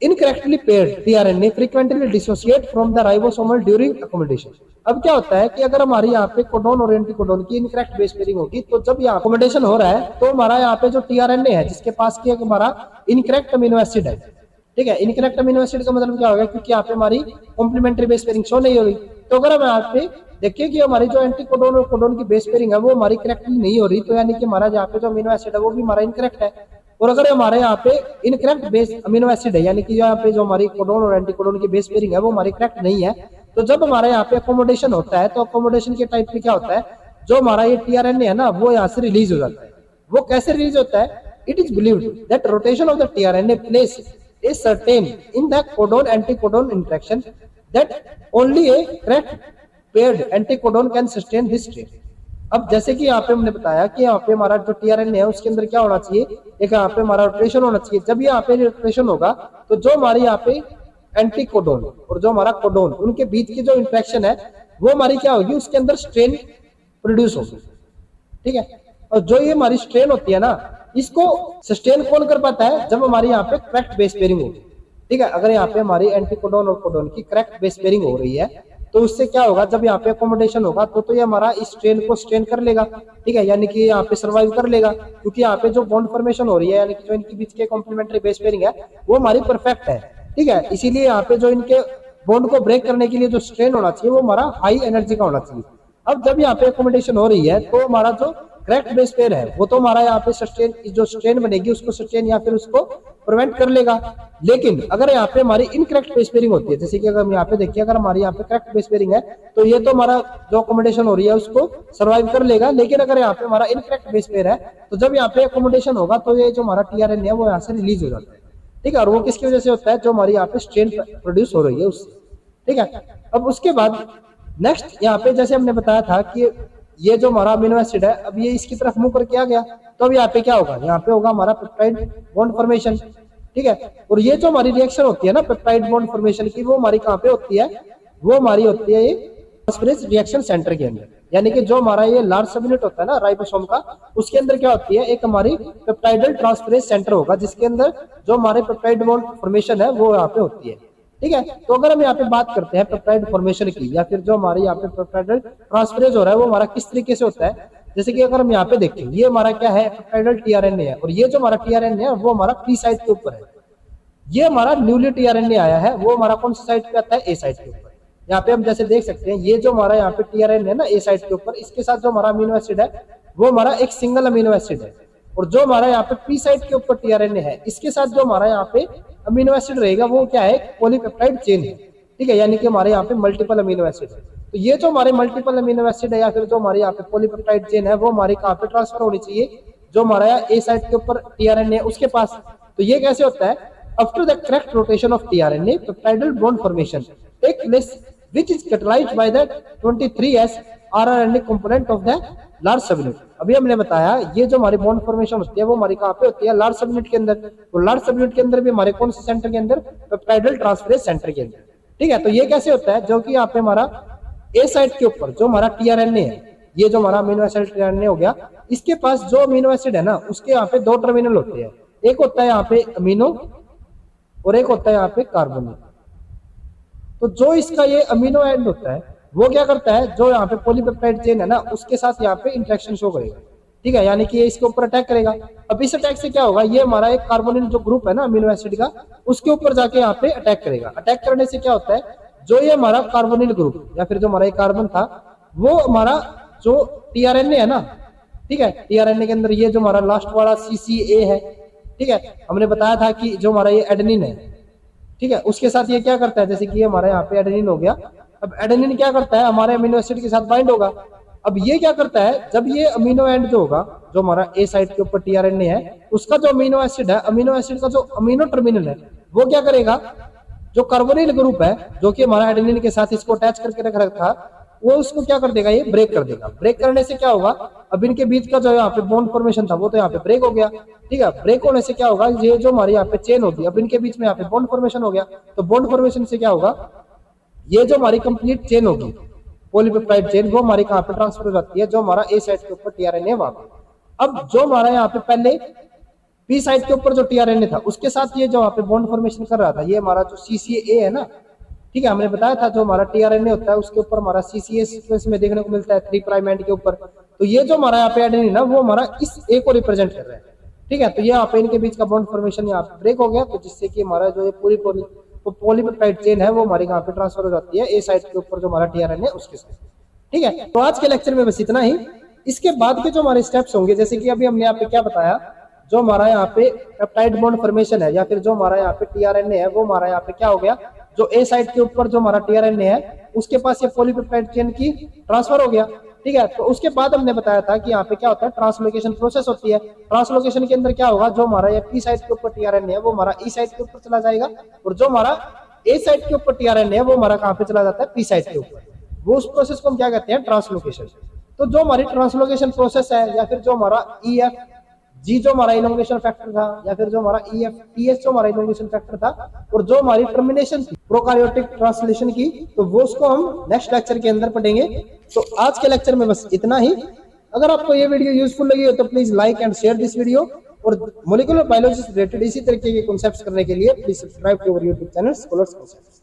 Incorrectly paired tRNA frequently dissociate from the ribosomal during accommodation। अब क्या होता है कि अगर हमारी यहाँ पे कोडोन और एंटीकोडोन की इनकरेक्ट बेस पेयरिंग होगी तो जब यहाँ अकोमोडेशन हो रहा है तो हमारा यहाँ पे जो टीआरएनए है जिसके पास की हमारा इनकरेक्ट अमीनो एसिड है, ठीक है, इनकरेक्ट अमीनो एसिड का मतलब क्या होगा, क्योंकि यहाँ पे हमारी कॉम्प्लीमेंट्री बेस पेयरिंग शो नहीं हो रही। तो अगर हम यहाँ पे देखिए कि हमारी जो एंटीकोडोन और कोडोन की बेस पेयरिंग है वो हमारी करेक्टली नहीं हो रही, तो यानी कि हमारा यहाँ पे जो अमीनो एसिड है वो भी हमारा इनकरेक्ट है। और अगर हमारे यहाँ पे इनकरेक्ट बेस अमीनो एसिड है यानी कि यहाँ पे जो हमारी कोडोन और एंटीकोडोन की बेस पेयरिंग है वो हमारी करेक्ट नहीं है, तो जब हमारे यहाँ पे अकोमोडेशन होता है तो अकोमोडेशन के टाइप में क्या होता है, जो हमारा ये टीआरएनए है ना वो यहाँ से रिलीज हो जाता है। वो कैसे रिलीज होता है, it is believed that rotation of the tRNA place is certain in the codon anticodon interaction that only a correct paired anticodon can sustain this trait। अब जैसे कि यहाँ पे हमने बताया कि यहाँ पे हमारा जो टीआरएनए है उसके अंदर क्या होना चाहिए, एक यहाँ पे हमारा रोटेशन होना चाहिए। जब यहाँ पे रोटेशन होगा तो जो हमारे यहाँ पे एंटीकोडोन और जो हमारा कोडोन उनके बीच की जो इंट्रैक्शन है वो हमारी क्या होगी, उसके अंदर स्ट्रेन प्रोड्यूस होगी। ठीक है, और जो ये हमारी स्ट्रेन होती है ना इसको सस्टेन कौन कर पाता है, जब हमारी यहाँ पे करेक्ट बेस पेयरिंग होगी। ठीक है, अगर यहाँ पे हमारी एंटीकोडोन और कोडोन की करेक्ट बेस पेयरिंग हो रही है तो उससे क्या होगा, जब यहाँ पे अकोमोडेशन होगा तो ये हमारा इस स्ट्रेन को स्ट्रेन कर लेगा। ठीक है, यानी कि यहाँ पे सर्वाइव कर लेगा, क्योंकि यहाँ पे जो बॉन्ड फॉर्मेशन हो रही है यानी कि जो इनके बीच के कॉम्प्लीमेंट्री बेस पेयरिंग है वो हमारी परफेक्ट है। ठीक है, इसीलिए यहाँ पे जो इनके बॉन्ड को ब्रेक करने के लिए जो स्ट्रेन होना चाहिए वो हमारा हाई एनर्जी का होना चाहिए। अब जब यहाँ पे अकोमोडेशन हो रही है तो हमारा जो करेक्ट बेस पेयर है वो तो हमारा यहाँ पे सस्टेन, जो स्ट्रेन बनेगी उसको सस्टेन या फिर उसको प्रिवेंट कर लेगा। लेकिन अगर यहाँ पे हमारी इनकरेक्ट बेस पेयरिंग होती है, जैसे कि अगर हम यहाँ पे देखिए अगर हमारी यहाँ पे करेक्ट बेस पेयरिंग है तो ये तो हमारा जो अकोमोडेशन हो रही है उसको सर्वाइव कर लेगा। लेकिन अगर यहाँ पे हमारा इनकरेक्ट बेस पेयर है तो जब यहाँ पे अकोमोडेशन होगा तो ये जो हमारा टीआरएनए है वो यहाँ से रिलीज हो जाता है। ठीक है, और वो किसकी वजह से होता है, जो हमारी यहाँ पे स्ट्रेन प्रोड्यूस हो रही है उससे। ठीक है, अब उसके बाद नेक्स्ट यहाँ पे जैसे हमने बताया था कि ये जो हमारा अमीनो एसिड है अब ये इसकी तरफ मुंह करके आ गया तो अब यहाँ पे क्या होगा, यहाँ पे होगा हमारा पेप्टाइड बॉन्ड फॉर्मेशन। ठीक है, और ये जो हमारी रिएक्शन होती है ना पेप्टाइड बॉन्ड फॉर्मेशन की वो हमारी कहाँ पे होती है, वो हमारी होती है ये ट्रांसफरेज रिएक्शन सेंटर के अंदर। यानी कि जो हमारा ये लार्ज सब यूनिट होता है ना राइबोसोम का, उसके अंदर क्या होती है, एक हमारी पेप्टाइडल ट्रांसफरेज सेंटर होगा जिसके अंदर जो हमारे पेप्टाइड बॉन्ड फॉर्मेशन है वो यहाँ पे होती है। ठीक है, तो अगर हम यहाँ पे बात करते हैं पेप्टाइड फॉर्मेशन की या फिर जो हमारे यहाँ पे पेप्टाइडल ट्रांसफरेज हो रहा है वो हमारा किस तरीके से होता है, जैसे कि अगर हम यहाँ पे देखें ये हमारा क्या है पेप्टाइडल टीआरएनए है और ये जो हमारा टीआरएनए है वो हमारा पी साइड के ऊपर है। ये हमारा न्यूली टीआरएनए आया है वो हमारा कौन सी साइड पे आता है, ए साइड के ऊपर। यहाँ पे हम जैसे देख सकते हैं ये जो हमारा यहाँ पे टीआरएनए है ना ए साइड के ऊपर, इसके साथ जो हमारा अमीनो एसिड है वो हमारा एक सिंगल अमीनो एसिड है। और जो हमारा यहाँ पे पी साइड के ऊपर टीआरएनए है इसके साथ जो हमारा यहाँ पे अमीनो एसिड रहेगा वो क्या है, पॉलीपेप्टाइड चेन है। ठीक है, यानी कि हमारे यहाँ पे मल्टीपल अमीनो एसिड है। तो ये जो हमारे मल्टीपल अमीनो एसिड है या फिर जो हमारे यहाँ पे पॉलीपेप्टाइड चेन है वो हमारे कहाँ पे ट्रांसफर होनी चाहिए, जो हमारा ए साइड के ऊपर टीआरएनए है उसके पास। तो ये कैसे होता है, after the correct rotation of tRNA peptidyl bond formation take place which is catalyzed by the 23S rRNA component of the large sub unit. अभी हमने बताया ये जो हमारी बॉन्ड फॉर्मेशन होती है वो हमारी कहाँ पे होती है, लार्ज सब यूनिट के अंदर। तो लार्ज सब यूनिट के अंदर भी हमारे कौन से सेंटर के अंदर, पेप्टाइडल ट्रांसफरेज सेंटर के अंदर। ठीक है, तो ये कैसे होता है, जो कि यहाँ पे हमारा ए साइड के ऊपर जो हमारा टीआरएनए है, ये जो हमारा अमीनो एसिड टीआरएनए हो गया, इसके पास जो अमीनो एसिड है ना उसके यहाँ पे दो टर्मिनल होते हैं, एक होता है यहाँ पे अमीनो और एक होता है यहाँ पे कार्बोनिल। तो जो इसका ये अमीनो एंड होता है वो क्या करता है, जो यहाँ पे पॉलीपेप्टाइड चेन है ना उसके साथ यहाँ पे इंटरेक्शन शो करेगा। ठीक है, यानी कि ये इसके ऊपर अटैक करेगा। अब इस अटैक से क्या होगा, ये हमारा एक कार्बोनिल जो ग्रुप है ना अमीनो एसिड का, उसके ऊपर जाके यहाँ पे अटैक करेगा। अटैक करने से क्या होता है, जो ये हमारा कार्बोनिल ग्रुप या फिर जो हमारा कार्बन था, वो हमारा जो टीआरएनए है ना, ठीक है, टीआरएनए के अंदर ये जो हमारा लास्ट वाला सीसीए है, ठीक है, हमने बताया था कि जो हमारा ये एडेनिन है, ठीक है, उसके साथ ये क्या करता है, जैसे कि ये हमारा यहाँ पे एडेनिन हो गया। अब एडेनिन क्या करता है, हमारे अमीनो एसिड के साथ बाइंड होगा। अब ये क्या करता है, जब ये अमीनो एंड जो होगा, जो हमारा ए साइड के ऊपर टीआरएनए है, उसका जो अमीनो एसिड है, अमीनो एसिड का जो अमीनो टर्मिनल है, वो क्या करेगा, जो कार्बोनिल ग्रुप है जो कि हमारा एडेनिन के साथ इसको अटैच करके रख रखा था, वो उसको क्या कर देगा, ये ब्रेक कर देगा। ब्रेक करने से क्या होगा, अब इनके बीच का जो यहाँ पे बॉन्ड फॉर्मेशन था वो तो यहाँ पे ब्रेक हो गया, ठीक है। ब्रेक होने से क्या होगा, ये जो हमारी यहाँ पे चेन होगी, अब इनके बीच में यहाँ पे बॉन्ड फॉर्मेशन हो गया। तो बॉन्ड फॉर्मेशन से क्या होगा, ये जो हमारी कंप्लीट चेन होगी, पॉलीपेप्टाइड चेन, वो हमारी कहाँ पे ट्रांसफर हो जाती है, जो हमारा ए साइड के ऊपर टीआरएनए है वहां पे। अब जो हमारा यहाँ पे पहले पी साइड के ऊपर जो टीआरएनए था, उसके साथ ये जो यहाँ पे बॉन्ड फॉर्मेशन कर रहा था, ये हमारा जो सीसीए है ना, ठीक है, हमने बताया था जो हमारा टीआरएनए होता है उसके ऊपर हमारा सीसीए सीक्वेंस में देखने को मिलता है 3 प्राइम एंड के ऊपर। तो ये जो हमारा यहाँ पे एडेनिन ना, वो हमारा इस ए को रिप्रेजेंट कर रहा है, ठीक है। तो ये यहाँ पे इनके बीच का बॉन्ड फॉर्मेशन यहाँ पे ब्रेक हो गया, तो जिससे कि हमारा जो ये पूरी पॉलीपेप्टाइड चेन है वो हमारी यहाँ पे ट्रांसफर हो जाती है ए साइड के ऊपर जो हमारा टीआरएनए उसके साथ, ठीक है। तो आज के लेक्चर में बस इतना ही। इसके बाद के जो हमारे स्टेप्स होंगे, जैसे कि अभी हमने यहाँ पे क्या बताया, जो हमारा यहाँ पे पेप्टाइड बॉन्ड फॉर्मेशन है या फिर जो हमारा यहाँ पे टीआरएनए है, वो हमारा यहाँ पे क्या हो गया, जो ए साइड के ऊपर जो हमारा टीआरएनए है उसके पास ये पॉलीपेप्टाइड चेन की ट्रांसफर हो गया, ठीक है। तो उसके बाद हमने बताया था कि यहाँ पे क्या होता है, ट्रांसलोकेशन प्रोसेस होती है। ट्रांसलोकेशन के अंदर क्या होगा, जो हमारा ये पी साइड के ऊपर टीआरएनए है वो हमारा ई साइड के ऊपर चला जाएगा, और जो हमारा ए साइड के ऊपर टीआरएनए है वो हमारा कहाँ पे चला जाता है, पी साइड के ऊपर। वो उस प्रोसेस को हम क्या कहते हैं, ट्रांसलोकेशन। तो जो हमारी ट्रांसलोकेशन प्रोसेस है, या फिर जो हमारा ईएफ जी जो हमारा इनोवेशन फैक्टर था, या फिर जो हमारा ईएफ टीएस जो हमारा इनोवेशन फैक्टर था, और जो हमारी टर्मिनेशन थी प्रोकार्योटिक ट्रांसलेशन की, तो वो उसको हम नेक्स्ट लेक्चर के अंदर पढ़ेंगे। तो आज के लेक्चर में बस इतना ही। अगर आपको ये वीडियो यूजफुल लगी हो तो please like and share this video, और मॉलिक्यूलर बायोलॉजी से रिलेटेड इसी तरीके के कॉन्सेप्ट्स करने के लिए please subscribe to our YouTube channel scholars concepts.